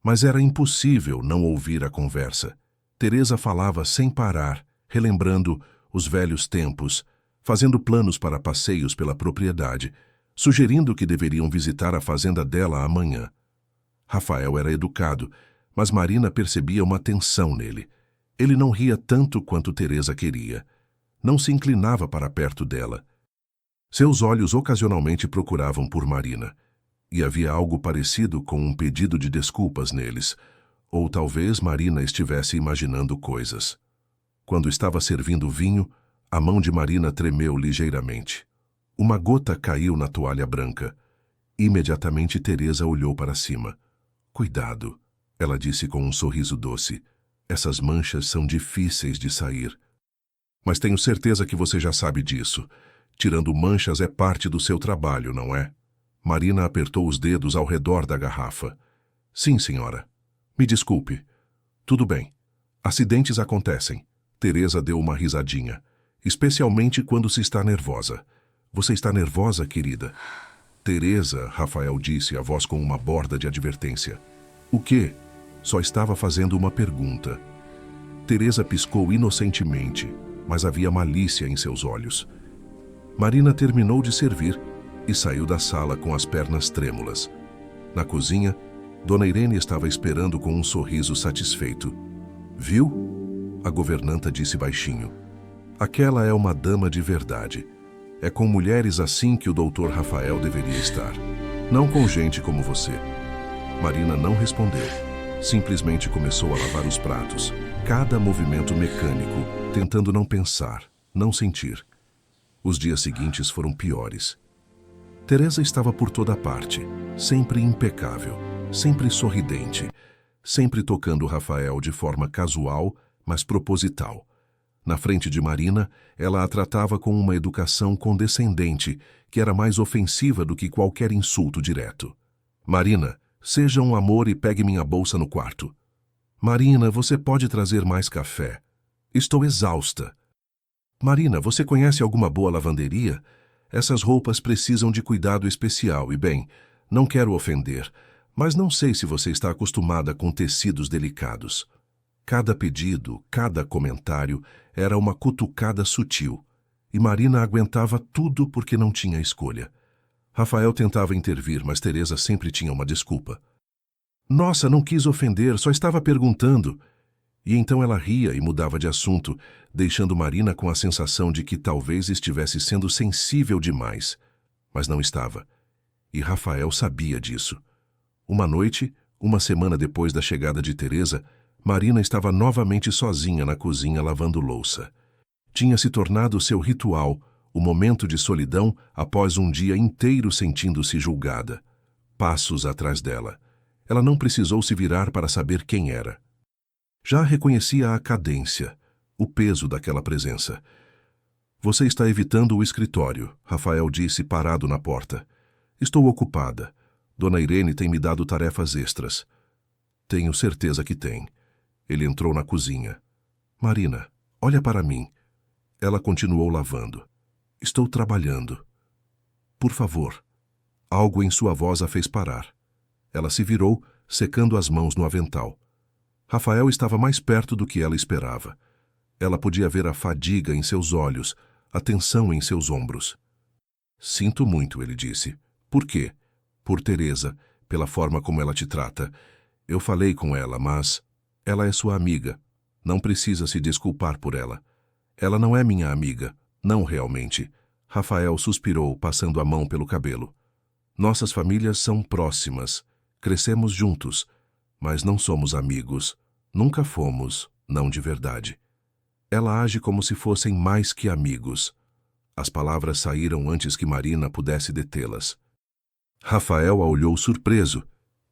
Mas era impossível não ouvir a conversa. Teresa falava sem parar, relembrando os velhos tempos, fazendo planos para passeios pela propriedade, sugerindo que deveriam visitar a fazenda dela amanhã. Rafael era educado, mas Marina percebia uma tensão nele. Ele não ria tanto quanto Teresa queria. Não se inclinava para perto dela. Seus olhos ocasionalmente procuravam por Marina, e havia algo parecido com um pedido de desculpas neles, ou talvez Marina estivesse imaginando coisas. Quando estava servindo vinho, a mão de Marina tremeu ligeiramente. Uma gota caiu na toalha branca. Imediatamente Teresa olhou para cima. Cuidado, ela disse com um sorriso doce. Essas manchas são difíceis de sair. Mas tenho certeza que você já sabe disso. Tirando manchas é parte do seu trabalho, não é? Marina apertou os dedos ao redor da garrafa. Sim, senhora. Me desculpe. Tudo bem. Acidentes acontecem. Teresa deu uma risadinha. Especialmente quando se está nervosa. Você está nervosa, querida? Teresa, Rafael disse, a voz com uma borda de advertência. O quê? Só estava fazendo uma pergunta. Teresa piscou inocentemente, mas havia malícia em seus olhos. Marina terminou de servir e saiu da sala com as pernas trêmulas. Na cozinha, Dona Irene estava esperando com um sorriso satisfeito. Viu? A governanta disse baixinho. Aquela é uma dama de verdade. É com mulheres assim que o doutor Rafael deveria estar. Não com gente como você. Marina não respondeu. Simplesmente começou a lavar os pratos. Cada movimento mecânico, tentando não pensar, não sentir. Os dias seguintes foram piores. Teresa estava por toda parte, sempre impecável, sempre sorridente, sempre tocando Rafael de forma casual, mas proposital. Na frente de Marina, ela a tratava com uma educação condescendente, que era mais ofensiva do que qualquer insulto direto. Marina, seja um amor e pegue minha bolsa no quarto. Marina, você pode trazer mais café. Estou exausta. Marina, você conhece alguma boa lavanderia? Essas roupas precisam de cuidado especial e, bem, não quero ofender, mas não sei se você está acostumada com tecidos delicados. Cada pedido, cada comentário era uma cutucada sutil, e Marina aguentava tudo porque não tinha escolha. Rafael tentava intervir, mas Teresa sempre tinha uma desculpa. Nossa, não quis ofender, só estava perguntando. E então ela ria e mudava de assunto, deixando Marina com a sensação de que talvez estivesse sendo sensível demais. Mas não estava. E Rafael sabia disso. Uma noite, uma semana depois da chegada de Teresa, Marina estava novamente sozinha na cozinha lavando louça. Tinha se tornado seu ritual, o momento de solidão após um dia inteiro sentindo-se julgada. Passos atrás dela. Ela não precisou se virar para saber quem era. Já reconhecia a cadência, o peso daquela presença. Você está evitando o escritório, Rafael disse parado na porta. Estou ocupada. Dona Irene tem me dado tarefas extras. Tenho certeza que tem. Ele entrou na cozinha. Marina, olha para mim. Ela continuou lavando. Estou trabalhando. Por favor. Algo em sua voz a fez parar. Ela se virou, secando as mãos no avental. Rafael estava mais perto do que ela esperava. Ela podia ver a fadiga em seus olhos, a tensão em seus ombros. Sinto muito, ele disse. Por quê? Por Teresa, pela forma como ela te trata. Eu falei com ela, mas... Ela é sua amiga. Não precisa se desculpar por ela. Ela não é minha amiga. Não realmente. Rafael suspirou, passando a mão pelo cabelo. Nossas famílias são próximas. Crescemos juntos. Mas não somos amigos. Nunca fomos, não de verdade. Ela age como se fossem mais que amigos. As palavras saíram antes que Marina pudesse detê-las. Rafael a olhou surpreso,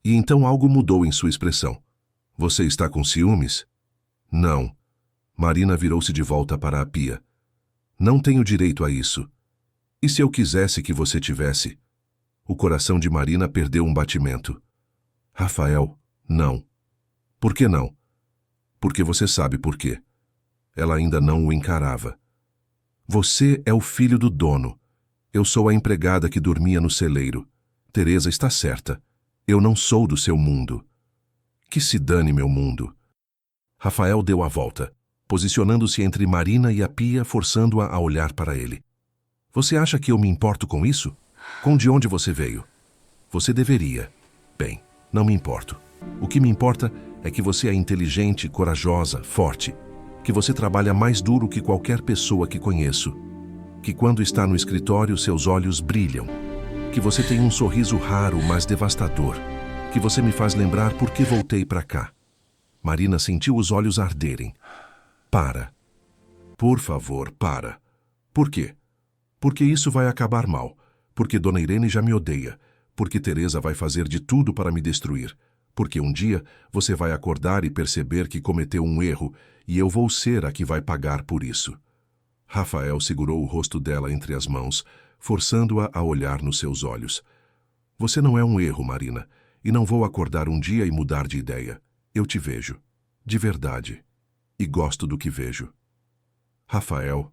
e então algo mudou em sua expressão. Você está com ciúmes? Não. Marina virou-se de volta para a pia. Não tenho direito a isso. E se eu quisesse que você tivesse? O coração de Marina perdeu um batimento. Rafael, não. Por que não? Porque você sabe por quê. Ela ainda não o encarava. Você é o filho do dono. Eu sou a empregada que dormia no celeiro. Teresa está certa. Eu não sou do seu mundo. Que se dane meu mundo. Rafael deu a volta, posicionando-se entre Marina e a pia, forçando-a a olhar para ele. Você acha que eu me importo com isso? Com de onde você veio? Você deveria. Bem, não me importo. O que me importa é que você é inteligente, corajosa, forte. Que você trabalha mais duro que qualquer pessoa que conheço. Que quando está no escritório seus olhos brilham. Que você tem um sorriso raro, mas devastador. Que você me faz lembrar por que voltei para cá. Marina sentiu os olhos arderem. Para. Por favor, para. Por quê? Porque isso vai acabar mal. Porque Dona Irene já me odeia. Porque Teresa vai fazer de tudo para me destruir. Porque um dia você vai acordar e perceber que cometeu um erro e eu vou ser a que vai pagar por isso. Rafael segurou o rosto dela entre as mãos, forçando-a a olhar nos seus olhos. Você não é um erro, Marina, e não vou acordar um dia e mudar de ideia. Eu te vejo. De verdade. E gosto do que vejo. Rafael.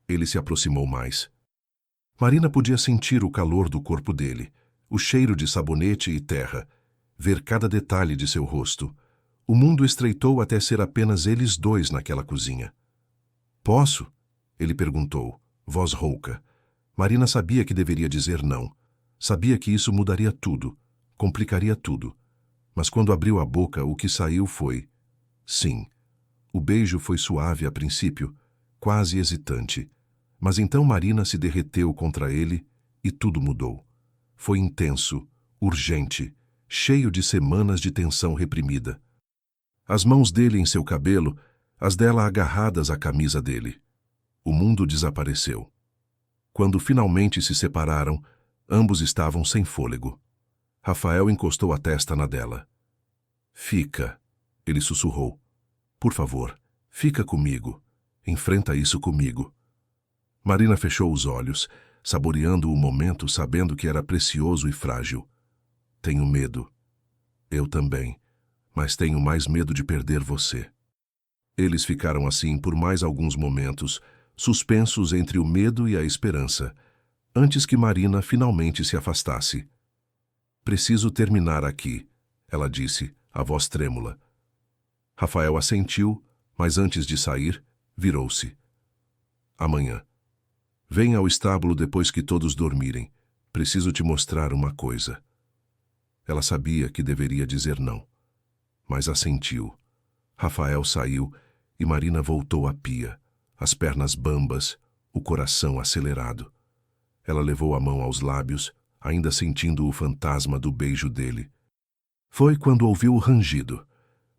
Ele se aproximou mais. Marina podia sentir o calor do corpo dele, o cheiro de sabonete e terra, ver cada detalhe de seu rosto. O mundo estreitou até ser apenas eles dois naquela cozinha. Posso? Ele perguntou, voz rouca. Marina sabia que deveria dizer não. Sabia que isso mudaria tudo, complicaria tudo. Mas quando abriu a boca, o que saiu foi sim. O beijo foi suave a princípio, quase hesitante. Mas então Marina se derreteu contra ele e tudo mudou. Foi intenso, urgente, cheio de semanas de tensão reprimida. As mãos dele em seu cabelo, as dela agarradas à camisa dele. O mundo desapareceu. Quando finalmente se separaram, ambos estavam sem fôlego. Rafael encostou a testa na dela. Fica, ele sussurrou. Por favor, fica comigo. Enfrenta isso comigo. Marina fechou os olhos, saboreando o momento, sabendo que era precioso e frágil. Tenho medo. Eu também. Mas tenho mais medo de perder você. Eles ficaram assim por mais alguns momentos, suspensos entre o medo e a esperança, antes que Marina finalmente se afastasse. Preciso terminar aqui, ela disse, a voz trêmula. Rafael assentiu, mas antes de sair, virou-se. Amanhã. Venha ao estábulo depois que todos dormirem. Preciso te mostrar uma coisa. Ela sabia que deveria dizer não, mas assentiu. Rafael saiu e Marina voltou à pia, as pernas bambas, o coração acelerado. Ela levou a mão aos lábios, ainda sentindo o fantasma do beijo dele. Foi quando ouviu o rangido.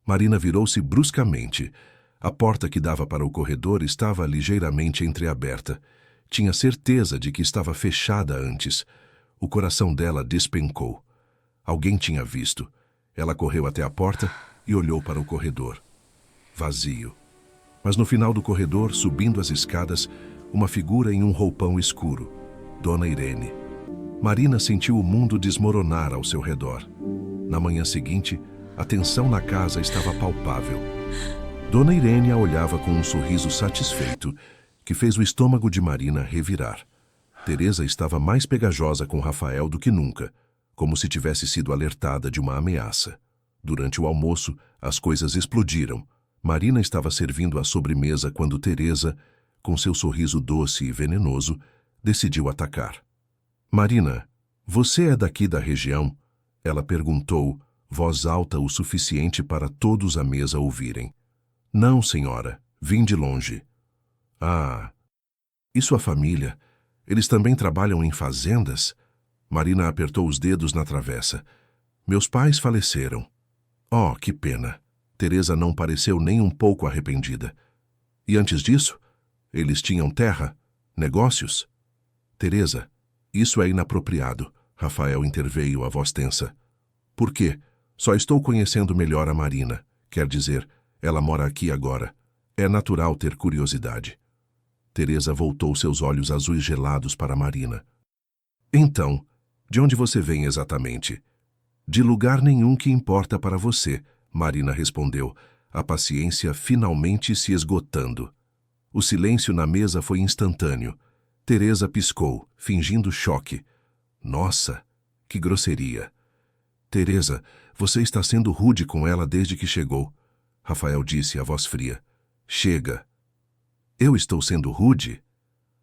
Marina virou-se bruscamente. A porta que dava para o corredor estava ligeiramente entreaberta. Tinha certeza de que estava fechada antes. O coração dela despencou. Alguém tinha visto. Ela correu até a porta e olhou para o corredor. Vazio. Mas no final do corredor, subindo as escadas, uma figura em um roupão escuro. Dona Irene. Marina sentiu o mundo desmoronar ao seu redor. Na manhã seguinte, a tensão na casa estava palpável. Dona Irene a olhava com um sorriso satisfeito, que fez o estômago de Marina revirar. Teresa estava mais pegajosa com Rafael do que nunca, como se tivesse sido alertada de uma ameaça. Durante o almoço, as coisas explodiram. Marina estava servindo a sobremesa quando Teresa, com seu sorriso doce e venenoso, decidiu atacar. Marina, você é daqui da região? Ela perguntou, voz alta o suficiente para todos à mesa ouvirem. Não, senhora, vim de longe. Ah, e sua família? Eles também trabalham em fazendas? Marina apertou os dedos na travessa. Meus pais faleceram. Oh, que pena. Teresa não pareceu nem um pouco arrependida. E antes disso? Eles tinham terra? Negócios? Teresa, isso é inapropriado. Rafael interveio, a voz tensa. Por quê? Só estou conhecendo melhor a Marina. Quer dizer, ela mora aqui agora. É natural ter curiosidade. Teresa voltou seus olhos azuis gelados para Marina. Então, de onde você vem exatamente? De lugar nenhum que importa para você, Marina respondeu, a paciência finalmente se esgotando. O silêncio na mesa foi instantâneo. Teresa piscou, fingindo choque. Nossa, que grosseria. Teresa, você está sendo rude com ela desde que chegou. Rafael disse, a voz fria. Chega. Eu estou sendo rude?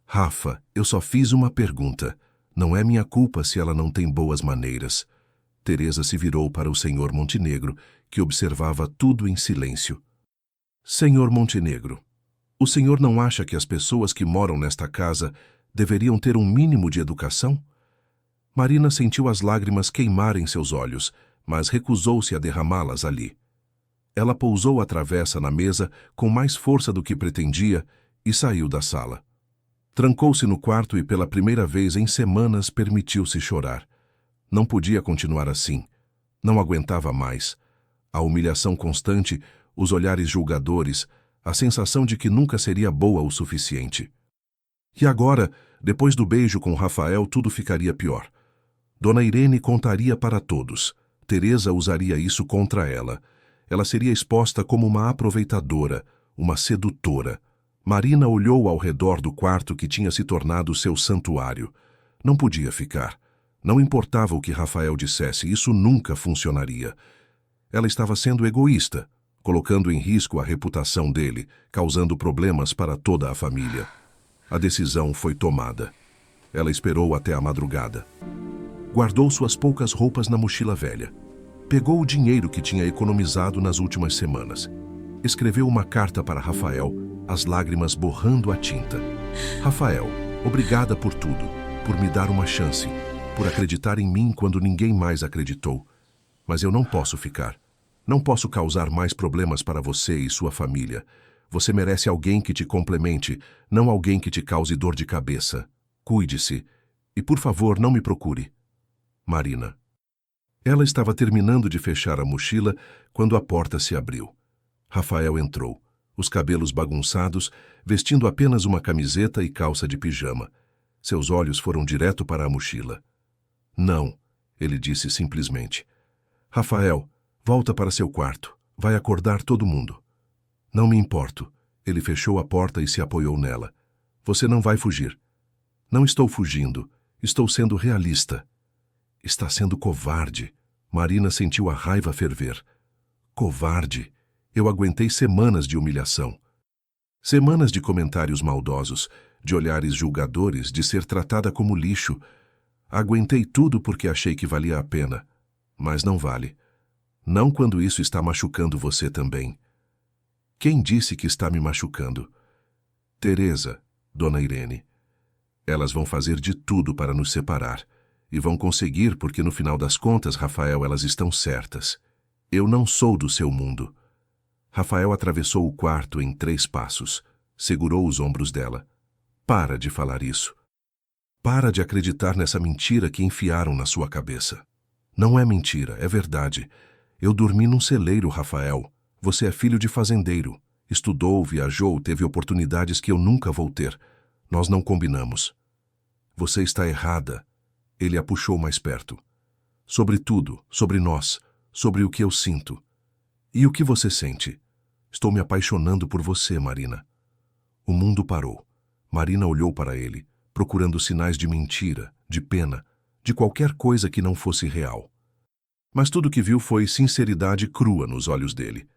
Rafa, eu só fiz uma pergunta. Não é minha culpa se ela não tem boas maneiras. Teresa se virou para o senhor Montenegro, que observava tudo em silêncio. Senhor Montenegro, o senhor não acha que as pessoas que moram nesta casa deveriam ter um mínimo de educação? Marina sentiu as lágrimas queimarem seus olhos, mas recusou-se a derramá-las ali. Ela pousou a travessa na mesa com mais força do que pretendia e saiu da sala. Trancou-se no quarto e pela primeira vez em semanas permitiu-se chorar. Não podia continuar assim. Não aguentava mais. A humilhação constante, os olhares julgadores, a sensação de que nunca seria boa o suficiente. E agora, depois do beijo com Rafael, tudo ficaria pior. Dona Irene contaria para todos. Teresa usaria isso contra ela. Ela seria exposta como uma aproveitadora, uma sedutora. Marina olhou ao redor do quarto que tinha se tornado seu santuário. Não podia ficar. Não importava o que Rafael dissesse, isso nunca funcionaria. Ela estava sendo egoísta, colocando em risco a reputação dele, causando problemas para toda a família. A decisão foi tomada. Ela esperou até a madrugada. Guardou suas poucas roupas na mochila velha. Pegou o dinheiro que tinha economizado nas últimas semanas. Escreveu uma carta para Rafael, as lágrimas borrando a tinta. Rafael, obrigada por tudo, por me dar uma chance, por acreditar em mim quando ninguém mais acreditou. Mas eu não posso ficar. Não posso causar mais problemas para você e sua família. Você merece alguém que te complemente, não alguém que te cause dor de cabeça. Cuide-se. E, por favor, não me procure. Marina. Ela estava terminando de fechar a mochila quando a porta se abriu. Rafael entrou, os cabelos bagunçados, vestindo apenas uma camiseta e calça de pijama. Seus olhos foram direto para a mochila. Não, ele disse simplesmente. Rafael, volta para seu quarto. Vai acordar todo mundo. Não me importo. Ele fechou a porta e se apoiou nela. Você não vai fugir. Não estou fugindo. Estou sendo realista. Está sendo covarde. Marina sentiu a raiva ferver. Covarde. Eu aguentei semanas de humilhação. Semanas de comentários maldosos, de olhares julgadores, de ser tratada como lixo. Aguentei tudo porque achei que valia a pena. Mas não vale. Não quando isso está machucando você também. Quem disse que está me machucando? Teresa, Dona Irene. Elas vão fazer de tudo para nos separar. E vão conseguir porque, no final das contas, Rafael, elas estão certas. Eu não sou do seu mundo. Rafael atravessou o quarto em 3 passos. Segurou os ombros dela. Para de falar isso. Para de acreditar nessa mentira que enfiaram na sua cabeça. Não é mentira, é verdade. Eu dormi num celeiro, Rafael. Você é filho de fazendeiro. Estudou, viajou, teve oportunidades que eu nunca vou ter. Nós não combinamos. Você está errada. Ele a puxou mais perto. Sobre tudo, sobre nós, sobre o que eu sinto. E o que você sente? Estou me apaixonando por você, Marina. O mundo parou. Marina olhou para ele, procurando sinais de mentira, de pena, de qualquer coisa que não fosse real. Mas tudo que viu foi sinceridade crua nos olhos dele.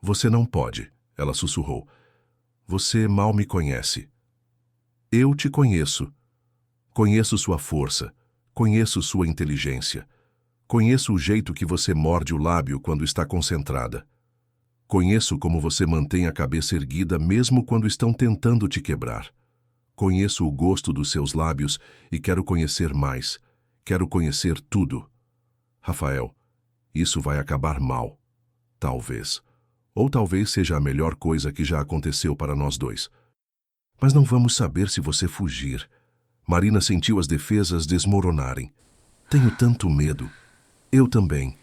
Você não pode, ela sussurrou. Você mal me conhece. Eu te conheço. Conheço sua força. Conheço sua inteligência. Conheço o jeito que você morde o lábio quando está concentrada. Conheço como você mantém a cabeça erguida mesmo quando estão tentando te quebrar. Conheço o gosto dos seus lábios e quero conhecer mais. Quero conhecer tudo. Rafael, isso vai acabar mal. Talvez. Ou talvez seja a melhor coisa que já aconteceu para nós dois. Mas não vamos saber se você fugir. Marina sentiu as defesas desmoronarem. Tenho tanto medo. Eu também.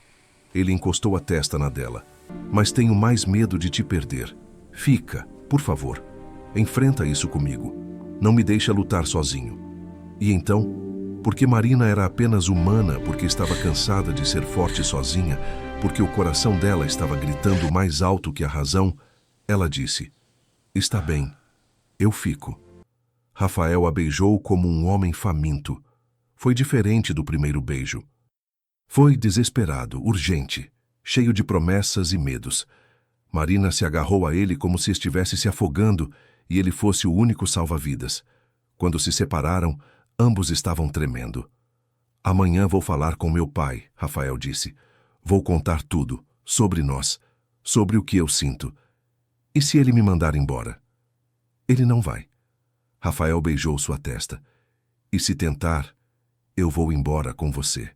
Ele encostou a testa na dela. Mas tenho mais medo de te perder. Fica, por favor. Enfrenta isso comigo. Não me deixa lutar sozinho. E então, porque Marina era apenas humana, porque estava cansada de ser forte sozinha, porque o coração dela estava gritando mais alto que a razão, ela disse: Está bem, eu fico. Rafael a beijou como um homem faminto. Foi diferente do primeiro beijo. Foi desesperado, urgente, cheio de promessas e medos. Marina se agarrou a ele como se estivesse se afogando e ele fosse o único salva-vidas. Quando se separaram, ambos estavam tremendo. Amanhã vou falar com meu pai, Rafael disse. Vou contar tudo, sobre nós, sobre o que eu sinto. E se ele me mandar embora? Ele não vai. Rafael beijou sua testa. E se tentar, eu vou embora com você.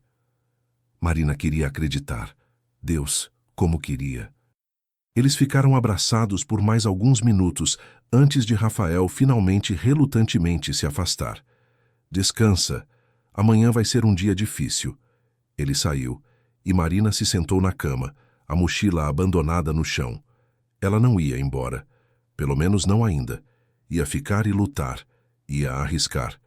Marina queria acreditar. Deus, como queria. Eles ficaram abraçados por mais alguns minutos antes de Rafael finalmente relutantemente se afastar. Descansa. Amanhã vai ser um dia difícil. Ele saiu e Marina se sentou na cama, a mochila abandonada no chão. Ela não ia embora. Pelo menos não ainda. Ia ficar e lutar. Ia arriscar.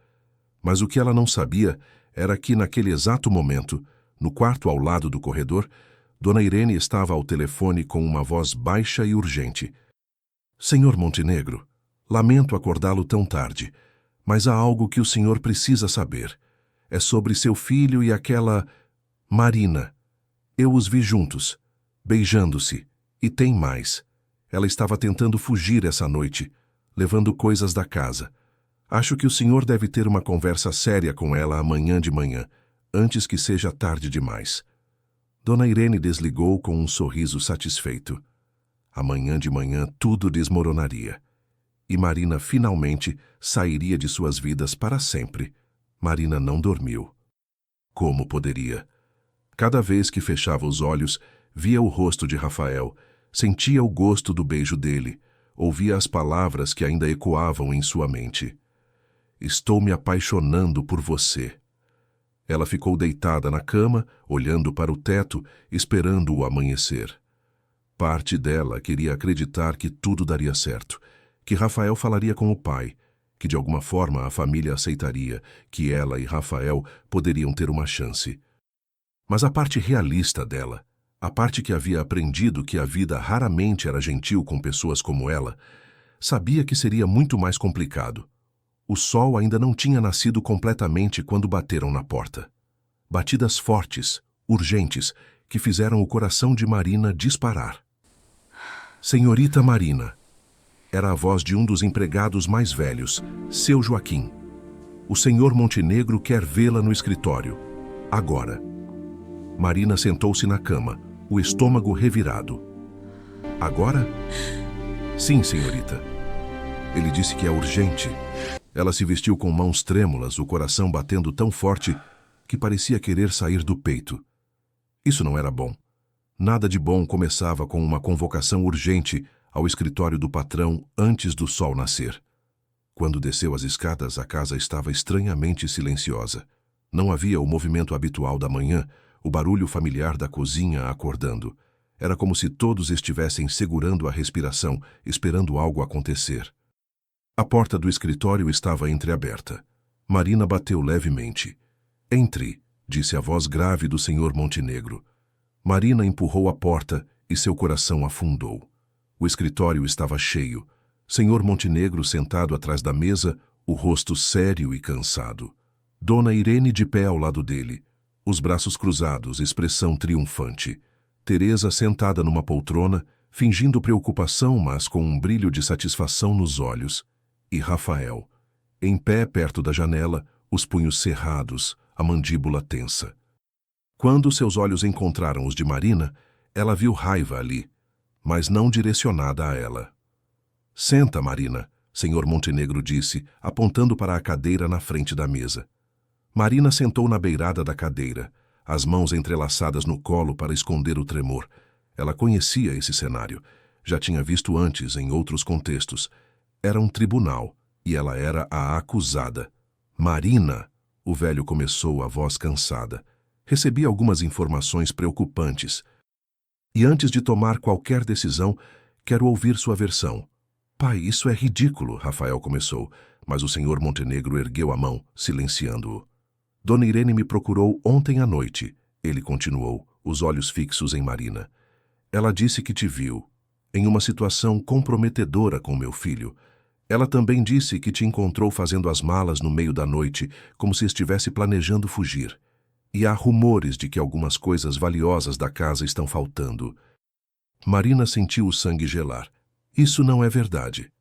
Mas o que ela não sabia era que, naquele exato momento, no quarto ao lado do corredor, Dona Irene estava ao telefone com uma voz baixa e urgente. Senhor Montenegro, lamento acordá-lo tão tarde, mas há algo que o senhor precisa saber. É sobre seu filho e aquela Marina. Eu os vi juntos, beijando-se, e tem mais. Ela estava tentando fugir essa noite, levando coisas da casa. Acho que o senhor deve ter uma conversa séria com ela amanhã de manhã, antes que seja tarde demais. Dona Irene desligou com um sorriso satisfeito. Amanhã de manhã tudo desmoronaria. E Marina finalmente sairia de suas vidas para sempre. Marina não dormiu. Como poderia? Cada vez que fechava os olhos, via o rosto de Rafael, sentia o gosto do beijo dele, ouvia as palavras que ainda ecoavam em sua mente. Estou me apaixonando por você. Ela ficou deitada na cama, olhando para o teto, esperando o amanhecer. Parte dela queria acreditar que tudo daria certo, que Rafael falaria com o pai, que de alguma forma a família aceitaria, que ela e Rafael poderiam ter uma chance. Mas a parte realista dela, a parte que havia aprendido que a vida raramente era gentil com pessoas como ela, sabia que seria muito mais complicado. O sol ainda não tinha nascido completamente quando bateram na porta. Batidas fortes, urgentes, que fizeram o coração de Marina disparar. Senhorita Marina. Era a voz de um dos empregados mais velhos, seu Joaquim. O senhor Montenegro quer vê-la no escritório. Agora. Marina sentou-se na cama, o estômago revirado. Agora? Sim, senhorita. Ele disse que é urgente. Ela se vestiu com mãos trêmulas, o coração batendo tão forte que parecia querer sair do peito. Isso não era bom. Nada de bom começava com uma convocação urgente ao escritório do patrão antes do sol nascer. Quando desceu as escadas, a casa estava estranhamente silenciosa. Não havia o movimento habitual da manhã, o barulho familiar da cozinha acordando. Era como se todos estivessem segurando a respiração, esperando algo acontecer. A porta do escritório estava entreaberta. Marina bateu levemente. Entre, disse a voz grave do senhor Montenegro. Marina empurrou a porta e seu coração afundou. O escritório estava cheio. Senhor Montenegro sentado atrás da mesa, o rosto sério e cansado. Dona Irene de pé ao lado dele, os braços cruzados, expressão triunfante. Teresa sentada numa poltrona, fingindo preocupação, mas com um brilho de satisfação nos olhos. E Rafael, em pé perto da janela, os punhos cerrados, a mandíbula tensa. Quando seus olhos encontraram os de Marina, ela viu raiva ali, mas não direcionada a ela. Senta, Marina, senhor Montenegro disse, apontando para a cadeira na frente da mesa. Marina sentou na beirada da cadeira, as mãos entrelaçadas no colo para esconder o tremor. Ela conhecia esse cenário, já tinha visto antes em outros contextos. Era um tribunal, e ela era a acusada. Marina, o velho começou, a voz cansada. Recebi algumas informações preocupantes. E antes de tomar qualquer decisão, quero ouvir sua versão. Pai, isso é ridículo, Rafael começou, mas o senhor Montenegro ergueu a mão, silenciando-o. Dona Irene me procurou ontem à noite, ele continuou, os olhos fixos em Marina. Ela disse que te viu, em uma situação comprometedora com meu filho. Ela também disse que te encontrou fazendo as malas no meio da noite, como se estivesse planejando fugir. E há rumores de que algumas coisas valiosas da casa estão faltando. Marina sentiu o sangue gelar. Isso não é verdade.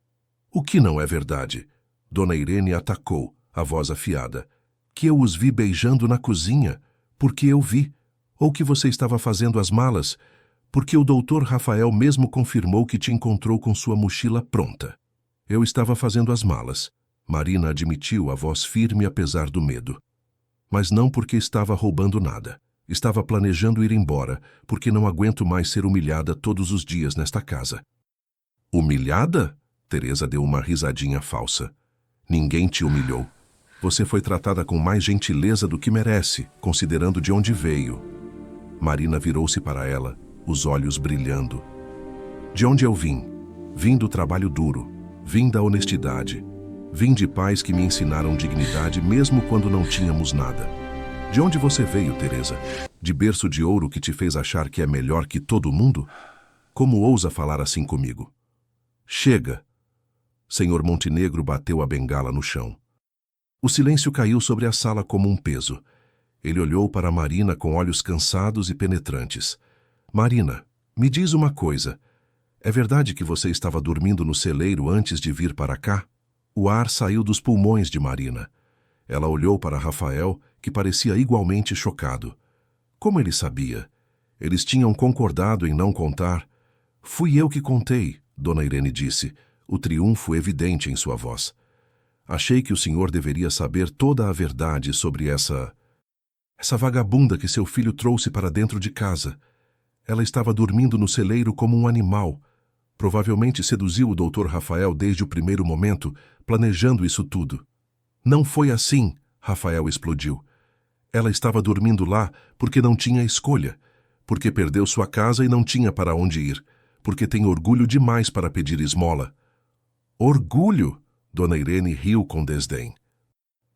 O que não é verdade? Dona Irene atacou, a voz afiada. Que eu os vi beijando na cozinha, porque eu vi. Ou que você estava fazendo as malas, porque o doutor Rafael mesmo confirmou que te encontrou com sua mochila pronta. Eu estava fazendo as malas. Marina admitiu, a voz firme apesar do medo. Mas não porque estava roubando nada. Estava planejando ir embora, porque não aguento mais ser humilhada todos os dias nesta casa. Humilhada? Teresa deu uma risadinha falsa. Ninguém te humilhou. Você foi tratada com mais gentileza do que merece, considerando de onde veio. Marina virou-se para ela, os olhos brilhando. De onde eu vim? Vim do trabalho duro. Vim da honestidade. Vim de pais que me ensinaram dignidade mesmo quando não tínhamos nada. De onde você veio, Teresa? De berço de ouro que te fez achar que é melhor que todo mundo? Como ousa falar assim comigo? Chega! Senhor Montenegro bateu a bengala no chão. O silêncio caiu sobre a sala como um peso. Ele olhou para Marina com olhos cansados e penetrantes. Marina, me diz uma coisa. É verdade que você estava dormindo no celeiro antes de vir para cá? O ar saiu dos pulmões de Marina. Ela olhou para Rafael, que parecia igualmente chocado. Como ele sabia? Eles tinham concordado em não contar. Fui eu que contei, Dona Irene disse, o triunfo evidente em sua voz. Achei que o senhor deveria saber toda a verdade sobre essa vagabunda que seu filho trouxe para dentro de casa. Ela estava dormindo no celeiro como um animal. Provavelmente seduziu o doutor Rafael desde o primeiro momento, planejando isso tudo. Não foi assim, Rafael explodiu. Ela estava dormindo lá porque não tinha escolha, porque perdeu sua casa e não tinha para onde ir, porque tem orgulho demais para pedir esmola. Orgulho? Dona Irene riu com desdém.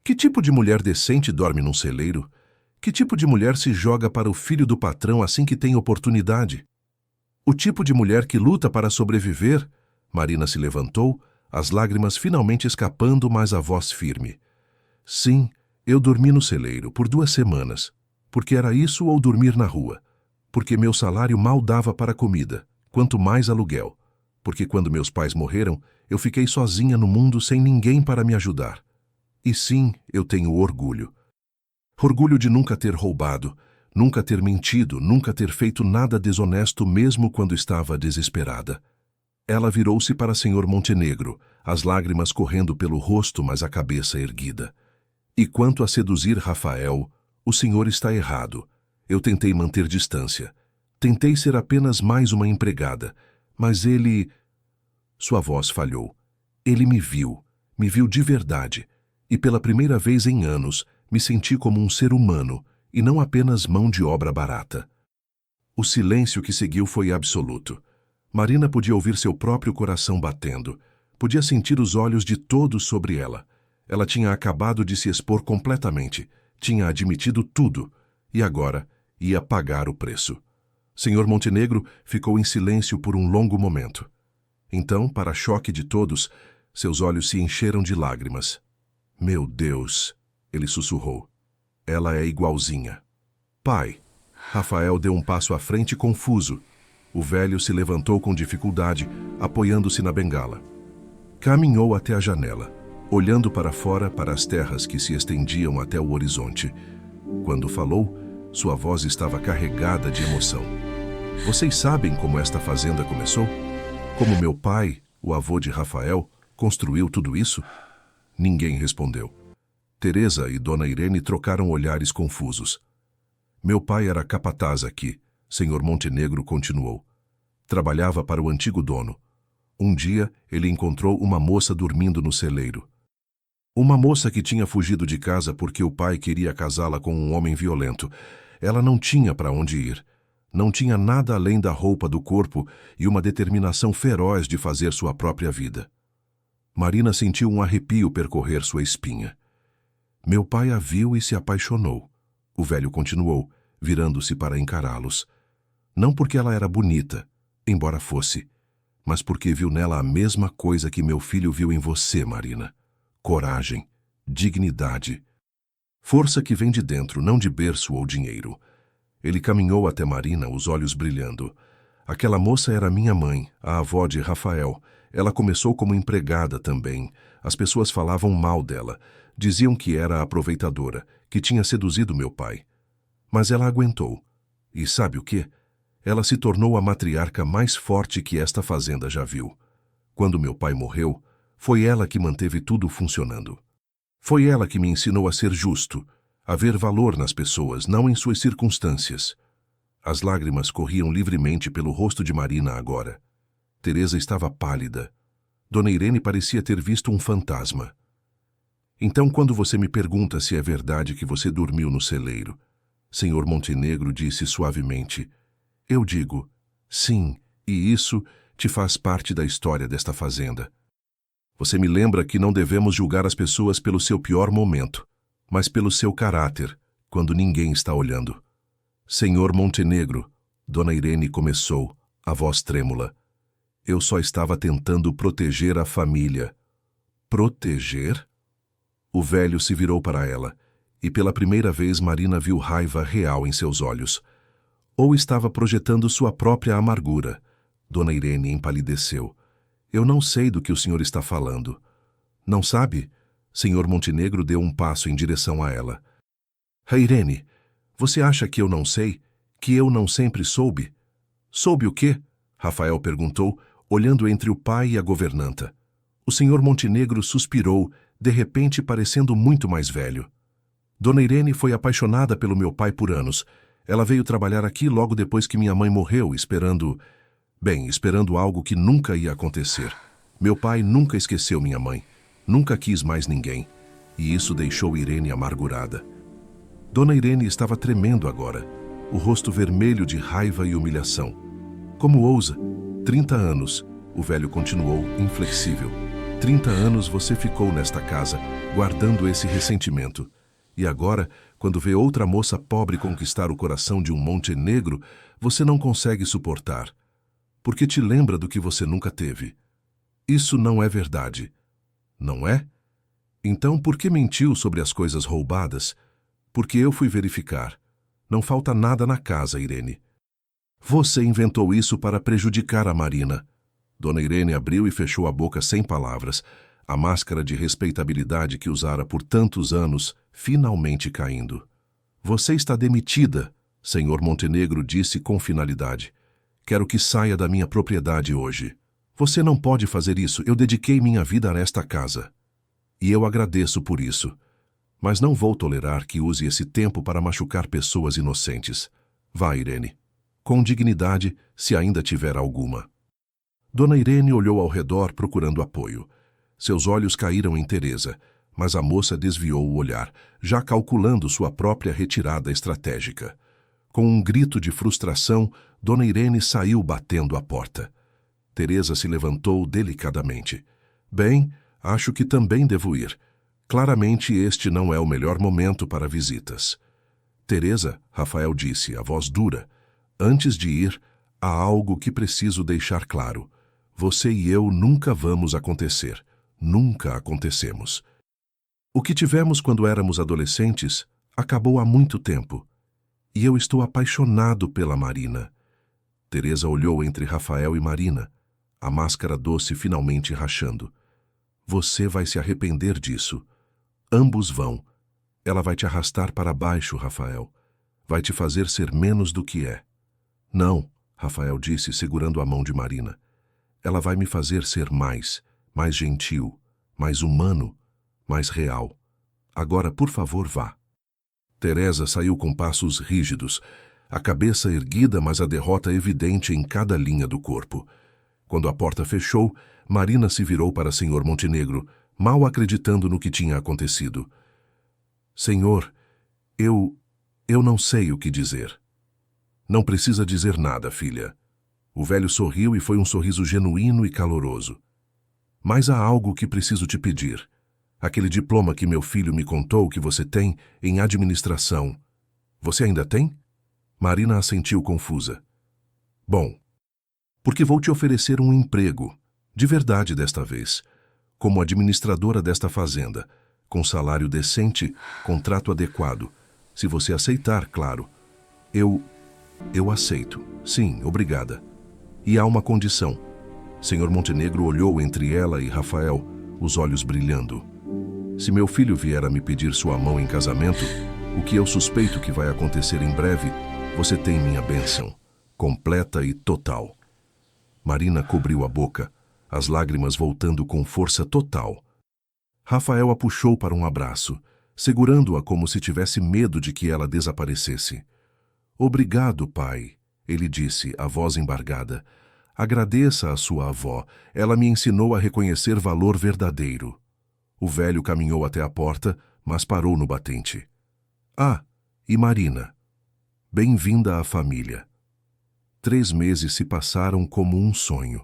Que tipo de mulher decente dorme num celeiro? Que tipo de mulher se joga para o filho do patrão assim que tem oportunidade? O tipo de mulher que luta para sobreviver? Marina se levantou, as lágrimas finalmente escapando, mas a voz firme. Sim, eu dormi no celeiro por 2 semanas, porque era isso ou dormir na rua, porque meu salário mal dava para comida, quanto mais aluguel, porque quando meus pais morreram, eu fiquei sozinha no mundo sem ninguém para me ajudar. E sim, eu tenho orgulho. Orgulho de nunca ter roubado, nunca ter mentido, nunca ter feito nada desonesto mesmo quando estava desesperada. Ela virou-se para Senhor Montenegro, as lágrimas correndo pelo rosto, mas a cabeça erguida. E quanto a seduzir Rafael, o senhor está errado. Eu tentei manter distância. Tentei ser apenas mais uma empregada, mas ele... Sua voz falhou. Ele me viu de verdade, e pela primeira vez em anos me senti como um ser humano e não apenas mão de obra barata. O silêncio que seguiu foi absoluto. Marina podia ouvir seu próprio coração batendo, podia sentir os olhos de todos sobre ela. Ela tinha acabado de se expor completamente, tinha admitido tudo, e agora ia pagar o preço. Senhor Montenegro ficou em silêncio por um longo momento. Então, para choque de todos, seus olhos se encheram de lágrimas. Meu Deus, ele sussurrou. Ela é igualzinha. Pai. Rafael deu um passo à frente confuso. O velho se levantou com dificuldade, apoiando-se na bengala. Caminhou até a janela, olhando para fora para as terras que se estendiam até o horizonte. Quando falou, sua voz estava carregada de emoção. Vocês sabem como esta fazenda começou? Como meu pai, o avô de Rafael, construiu tudo isso? Ninguém respondeu. Teresa e Dona Irene trocaram olhares confusos. Meu pai era capataz aqui, Senhor Montenegro continuou. Trabalhava para o antigo dono. Um dia, ele encontrou uma moça dormindo no celeiro. Uma moça que tinha fugido de casa porque o pai queria casá-la com um homem violento. Ela não tinha para onde ir. Não tinha nada além da roupa do corpo e uma determinação feroz de fazer sua própria vida. Marina sentiu um arrepio percorrer sua espinha. Meu pai a viu e se apaixonou. O velho continuou, virando-se para encará-los. Não porque ela era bonita, embora fosse, mas porque viu nela a mesma coisa que meu filho viu em você, Marina. Coragem, dignidade. Força que vem de dentro, não de berço ou dinheiro. Ele caminhou até Marina, os olhos brilhando. Aquela moça era minha mãe, a avó de Rafael. Ela começou como empregada também. As pessoas falavam mal dela. Diziam que era aproveitadora, que tinha seduzido meu pai. Mas ela aguentou. E sabe o quê? Ela se tornou a matriarca mais forte que esta fazenda já viu. Quando meu pai morreu, foi ela que manteve tudo funcionando. Foi ela que me ensinou a ser justo, a ver valor nas pessoas, não em suas circunstâncias. As lágrimas corriam livremente pelo rosto de Marina agora. Teresa estava pálida. Dona Irene parecia ter visto um fantasma. Então, quando você me pergunta se é verdade que você dormiu no celeiro, Senhor Montenegro disse suavemente, eu digo, sim, e isso te faz parte da história desta fazenda. Você me lembra que não devemos julgar as pessoas pelo seu pior momento, mas pelo seu caráter, quando ninguém está olhando. Senhor Montenegro, Dona Irene começou, a voz trêmula. Eu só estava tentando proteger a família. Proteger? O velho se virou para ela, e pela primeira vez Marina viu raiva real em seus olhos. Ou estava projetando sua própria amargura. Dona Irene empalideceu. Eu não sei do que o senhor está falando. Não sabe? Senhor Montenegro deu um passo em direção a ela. Irene, você acha que eu não sei? Que eu não sempre soube? Soube o quê? Rafael perguntou, olhando entre o pai e a governanta. O senhor Montenegro suspirou, de repente parecendo muito mais velho. Dona Irene foi apaixonada pelo meu pai por anos. Ela veio trabalhar aqui logo depois que minha mãe morreu, esperando algo que nunca ia acontecer. Meu pai nunca esqueceu minha mãe, nunca quis mais ninguém, e isso deixou Irene amargurada. Dona Irene estava tremendo agora, o rosto vermelho de raiva e humilhação. Como ousa? 30 anos, o velho continuou, inflexível. 30 anos você ficou nesta casa, guardando esse ressentimento. E agora, quando vê outra moça pobre conquistar o coração de um Montenegro, você não consegue suportar. Porque te lembra do que você nunca teve. Isso não é verdade. Não é? Então, por que mentiu sobre as coisas roubadas? Porque eu fui verificar. Não falta nada na casa, Irene. Você inventou isso para prejudicar a Marina. Dona Irene abriu e fechou a boca sem palavras, a máscara de respeitabilidade que usara por tantos anos finalmente caindo. Você está demitida, Senhor Montenegro disse com finalidade. Quero que saia da minha propriedade hoje. Você não pode fazer isso, eu dediquei minha vida a esta casa. E eu agradeço por isso. Mas não vou tolerar que use esse tempo para machucar pessoas inocentes. Vá, Irene. Com dignidade, se ainda tiver alguma. Dona Irene olhou ao redor procurando apoio. Seus olhos caíram em Teresa, mas a moça desviou o olhar, já calculando sua própria retirada estratégica. Com um grito de frustração, Dona Irene saiu batendo a porta. Teresa se levantou delicadamente. Bem, acho que também devo ir. Claramente este não é o melhor momento para visitas. Teresa, Rafael disse, a voz dura. Antes de ir, há algo que preciso deixar claro. Você e eu nunca vamos acontecer. Nunca acontecemos. O que tivemos quando éramos adolescentes acabou há muito tempo. E eu estou apaixonado pela Marina. Teresa olhou entre Rafael e Marina, a máscara doce finalmente rachando. Você vai se arrepender disso. Ambos vão. Ela vai te arrastar para baixo, Rafael. Vai te fazer ser menos do que é. Não, Rafael disse, segurando a mão de Marina. Ela vai me fazer ser mais gentil, mais humano, mais real. Agora, por favor, vá. Teresa saiu com passos rígidos, a cabeça erguida, mas a derrota evidente em cada linha do corpo. Quando a porta fechou, Marina se virou para Senhor Montenegro, mal acreditando no que tinha acontecido. Senhor, eu não sei o que dizer. Não precisa dizer nada, filha. O velho sorriu e foi um sorriso genuíno e caloroso. Mas há algo que preciso te pedir. Aquele diploma que meu filho me contou que você tem em administração. Você ainda tem? Marina assentiu confusa. Bom, porque vou te oferecer um emprego, de verdade desta vez, como administradora desta fazenda, com salário decente, contrato adequado. Se você aceitar, claro. Eu aceito. Sim, obrigada. E há uma condição. Senhor Montenegro olhou entre ela e Rafael, os olhos brilhando. Se meu filho vier a me pedir sua mão em casamento, o que eu suspeito que vai acontecer em breve, você tem minha bênção, completa e total. Marina cobriu a boca, as lágrimas voltando com força total. Rafael a puxou para um abraço, segurando-a como se tivesse medo de que ela desaparecesse. Obrigado, pai, ele disse, a voz embargada. Agradeça a sua avó, ela me ensinou a reconhecer valor verdadeiro. O velho caminhou até a porta, mas parou no batente. Ah, e Marina? Bem-vinda à família. 3 meses se passaram como um sonho.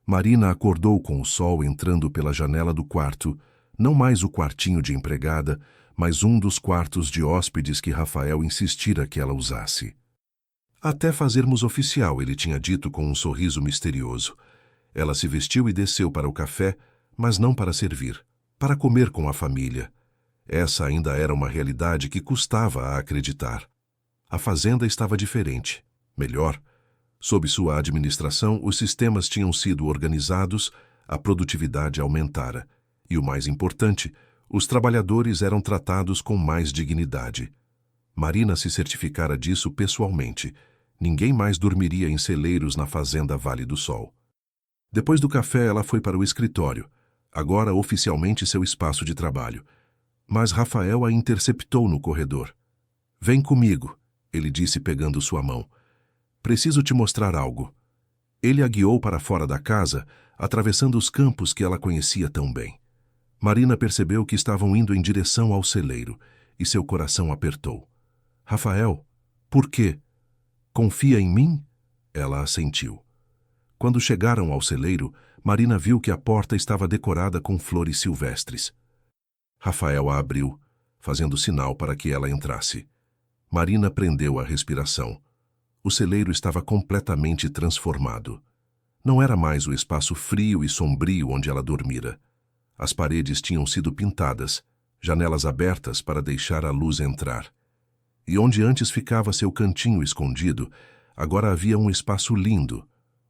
Marina acordou com o sol entrando pela janela do quarto, não mais o quartinho de empregada, mas um dos quartos de hóspedes que Rafael insistira que ela usasse. Até fazermos oficial, ele tinha dito com um sorriso misterioso. Ela se vestiu e desceu para o café, mas não para servir, para comer com a família. Essa ainda era uma realidade que custava a acreditar. A fazenda estava diferente, melhor. Sob sua administração, os sistemas tinham sido organizados, a produtividade aumentara. E o mais importante, os trabalhadores eram tratados com mais dignidade. Marina se certificara disso pessoalmente. Ninguém mais dormiria em celeiros na fazenda Vale do Sol. Depois do café, ela foi para o escritório, agora oficialmente seu espaço de trabalho. Mas Rafael a interceptou no corredor. Vem comigo, ele disse pegando sua mão. Preciso te mostrar algo. Ele a guiou para fora da casa, atravessando os campos que ela conhecia tão bem. Marina percebeu que estavam indo em direção ao celeiro, e seu coração apertou. Rafael, por quê? Confia em mim? Ela assentiu. Quando chegaram ao celeiro, Marina viu que a porta estava decorada com flores silvestres. Rafael a abriu, fazendo sinal para que ela entrasse. Marina prendeu a respiração. O celeiro estava completamente transformado. Não era mais o espaço frio e sombrio onde ela dormira. As paredes tinham sido pintadas, janelas abertas para deixar a luz entrar. E onde antes ficava seu cantinho escondido, agora havia um espaço lindo,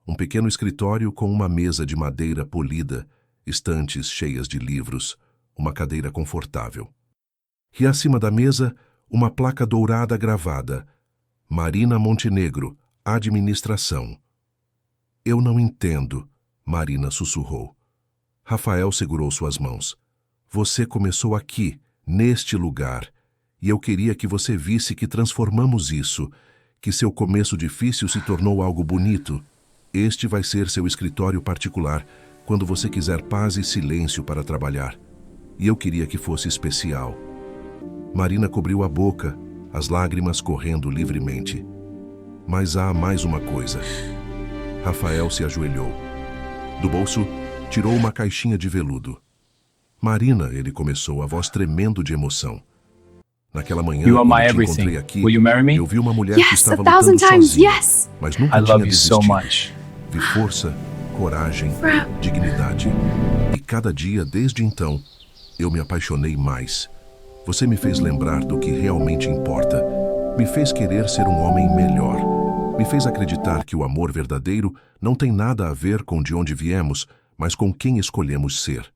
um pequeno escritório com uma mesa de madeira polida, estantes cheias de livros, uma cadeira confortável. E acima da mesa, uma placa dourada gravada, Marina Montenegro, Administração. Eu não entendo, Marina sussurrou. Rafael segurou suas mãos. Você começou aqui, neste lugar, e eu queria que você visse que transformamos isso, que seu começo difícil se tornou algo bonito. Este vai ser seu escritório particular, quando você quiser paz e silêncio para trabalhar. E eu queria que fosse especial. Marina cobriu a boca, as lágrimas correndo livremente. Mas há mais uma coisa. Rafael se ajoelhou. Do bolso, tirou uma caixinha de veludo. Marina, ele começou, a voz tremendo de emoção. Naquela manhã, quando te encontrei aqui, eu vi uma mulher que estava lutando sozinha, mas nunca tinha desistido. Vi força, coragem, dignidade. E cada dia, desde então, eu me apaixonei mais. Você me fez lembrar do que realmente importa. Me fez querer ser um homem melhor. Me fez acreditar que o amor verdadeiro não tem nada a ver com de onde viemos, mas com quem escolhemos ser.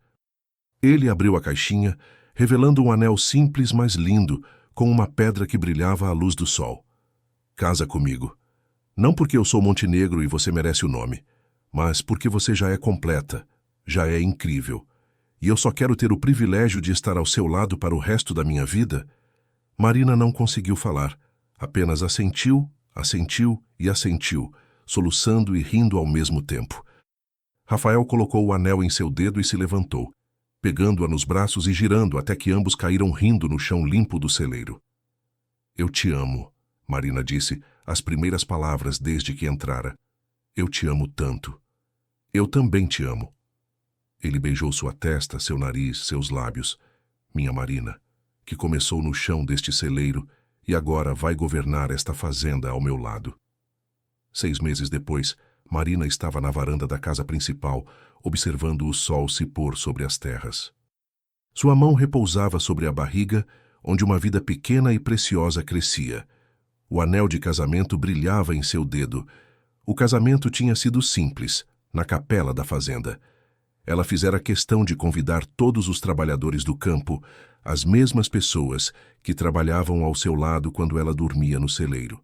Ele abriu a caixinha, revelando um anel simples, mas lindo, com uma pedra que brilhava à luz do sol. Casa comigo. Não porque eu sou Montenegro e você merece o nome, mas porque você já é completa, já é incrível. E eu só quero ter o privilégio de estar ao seu lado para o resto da minha vida. Marina não conseguiu falar, apenas assentiu, assentiu e assentiu, soluçando e rindo ao mesmo tempo. Rafael colocou o anel em seu dedo e se levantou, pegando-a nos braços e girando até que ambos caíram rindo no chão limpo do celeiro. Eu te amo, Marina disse, as primeiras palavras desde que entrara. Eu te amo tanto. Eu também te amo. Ele beijou sua testa, seu nariz, seus lábios. Minha Marina, que começou no chão deste celeiro e agora vai governar esta fazenda ao meu lado. 6 meses depois, Marina estava na varanda da casa principal, observando o sol se pôr sobre as terras. Sua mão repousava sobre a barriga, onde uma vida pequena e preciosa crescia. O anel de casamento brilhava em seu dedo. O casamento tinha sido simples, na capela da fazenda. Ela fizera questão de convidar todos os trabalhadores do campo, as mesmas pessoas que trabalhavam ao seu lado quando ela dormia no celeiro.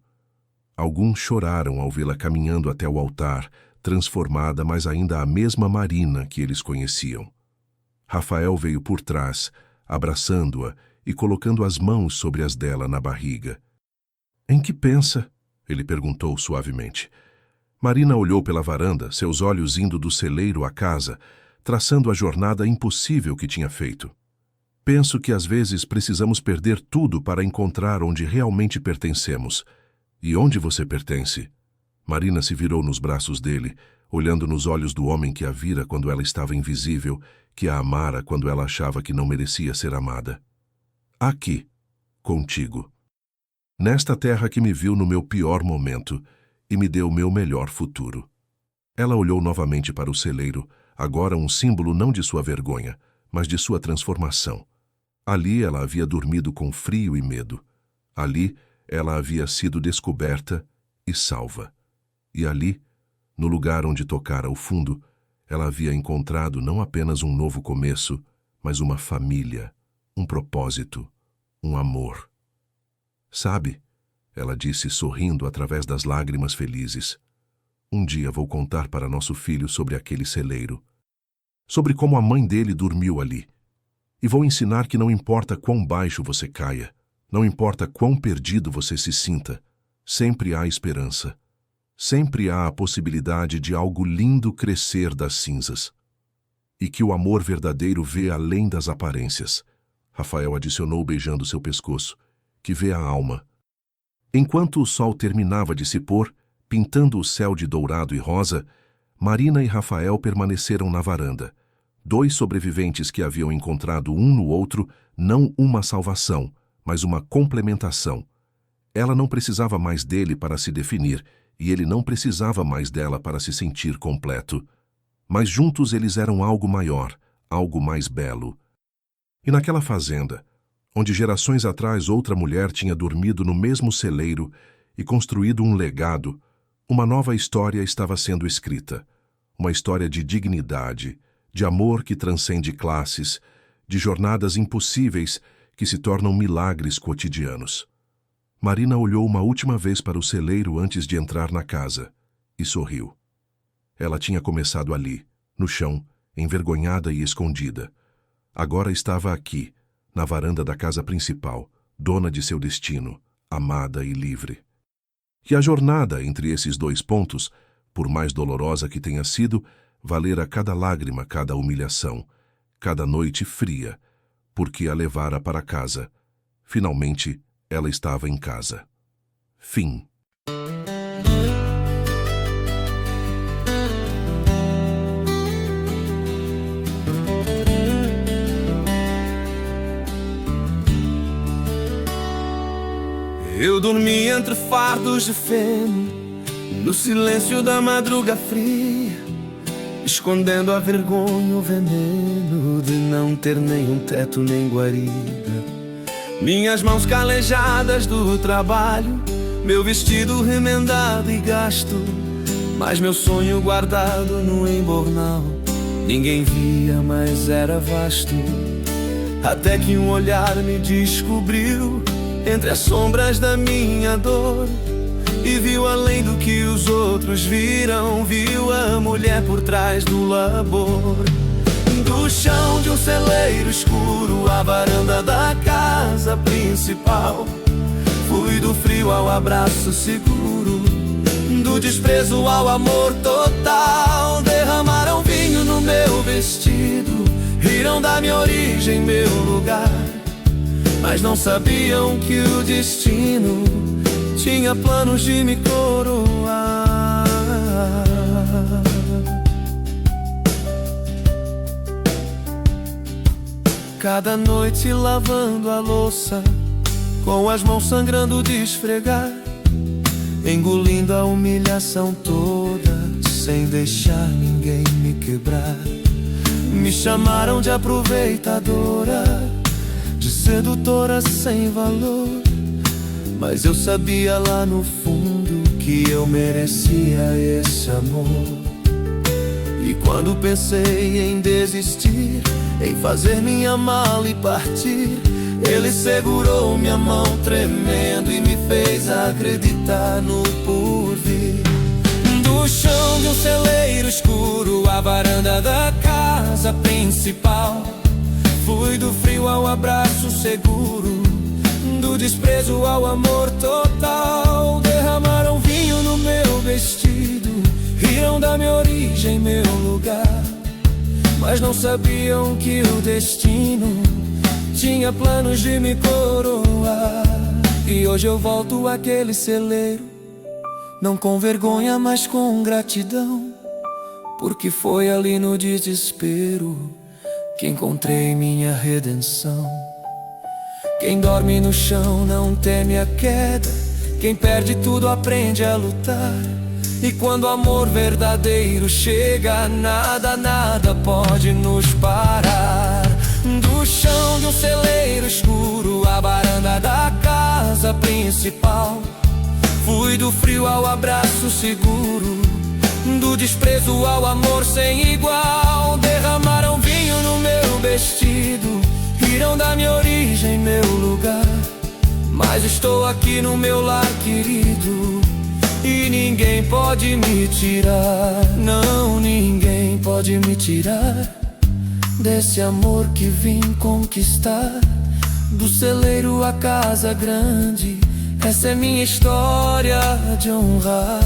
Alguns choraram ao vê-la caminhando até o altar, transformada, mas ainda a mesma Marina que eles conheciam. Rafael veio por trás, abraçando-a e colocando as mãos sobre as dela na barriga. "Em que pensa?" ele perguntou suavemente. Marina olhou pela varanda, seus olhos indo do celeiro à casa, traçando a jornada impossível que tinha feito. "Penso que às vezes precisamos perder tudo para encontrar onde realmente pertencemos. E onde você pertence?" Marina se virou nos braços dele, olhando nos olhos do homem que a vira quando ela estava invisível, que a amara quando ela achava que não merecia ser amada. "Aqui, contigo. Nesta terra que me viu no meu pior momento e me deu o meu melhor futuro." Ela olhou novamente para o celeiro, agora um símbolo não de sua vergonha, mas de sua transformação. Ali ela havia dormido com frio e medo. Ali ela havia sido descoberta e salva. E ali, no lugar onde tocara o fundo, ela havia encontrado não apenas um novo começo, mas uma família, um propósito, um amor. "Sabe?" ela disse sorrindo através das lágrimas felizes. "Um dia vou contar para nosso filho sobre aquele celeiro, sobre como a mãe dele dormiu ali. E vou ensinar que não importa quão baixo você caia, não importa quão perdido você se sinta, sempre há esperança. Sempre há a possibilidade de algo lindo crescer das cinzas. E que o amor verdadeiro vê além das aparências." Rafael adicionou beijando seu pescoço, "que vê a alma." Enquanto o sol terminava de se pôr, pintando o céu de dourado e rosa, Marina e Rafael permaneceram na varanda. Dois sobreviventes que haviam encontrado um no outro não uma salvação, mas uma complementação. Ela não precisava mais dele para se definir, e ele não precisava mais dela para se sentir completo. Mas juntos eles eram algo maior, algo mais belo. E naquela fazenda, onde gerações atrás outra mulher tinha dormido no mesmo celeiro e construído um legado, uma nova história estava sendo escrita. Uma história de dignidade, de amor que transcende classes, de jornadas impossíveis que se tornam milagres cotidianos. Marina olhou uma última vez para o celeiro antes de entrar na casa e sorriu. Ela tinha começado ali, no chão, envergonhada e escondida. Agora estava aqui, na varanda da casa principal, dona de seu destino, amada e livre. E a jornada entre esses dois pontos, por mais dolorosa que tenha sido, valera cada lágrima, cada humilhação, cada noite fria, porque a levara para casa. Finalmente, ela estava em casa. Fim. Eu dormi entre fardos de feno, no silêncio da madruga fria, escondendo a vergonha, o veneno de não ter nenhum teto nem guarida. Minhas mãos calejadas do trabalho, meu vestido remendado e gasto, mas meu sonho guardado no embornal. Ninguém via, mas era vasto. Até que um olhar me descobriu entre as sombras da minha dor, e viu além do que os outros viram. Viu a mulher por trás do labor. Do chão de um celeiro escuro à varanda da casa principal, fui do frio ao abraço seguro, do desprezo ao amor total. Derramaram vinho no meu vestido, riram da minha origem, meu lugar, mas não sabiam que o destino tinha planos de me coroar. Cada noite lavando a louça, com as mãos sangrando de esfregar, engolindo a humilhação toda, sem deixar ninguém me quebrar. Me chamaram de aproveitadora, de sedutora sem valor, mas eu sabia lá no fundo que eu merecia esse amor. E quando pensei em desistir, em fazer minha mala e partir, ele segurou minha mão tremendo e me fez acreditar no porvir. Do chão de um celeiro escuro à varanda da casa principal, fui do frio ao abraço seguro, do desprezo ao amor total. Derramaram vinho no meu vestido, riram da minha origem, meu lugar, mas não sabiam que o destino tinha planos de me coroar. E hoje eu volto àquele celeiro, não com vergonha, mas com gratidão, porque foi ali no desespero que encontrei minha redenção. Quem dorme no chão não teme a queda, quem perde tudo aprende a lutar. E quando o amor verdadeiro chega, nada, nada pode nos parar. Do chão de um celeiro escuro à varanda da casa principal, fui do frio ao abraço seguro, do desprezo ao amor sem igual. Derramaram vinho no meu vestido, riram da minha origem, meu lugar, mas estou aqui no meu lar querido, e ninguém pode me tirar. Não, ninguém pode me tirar desse amor que vim conquistar. Do celeiro à casa grande, essa é minha história de honrar.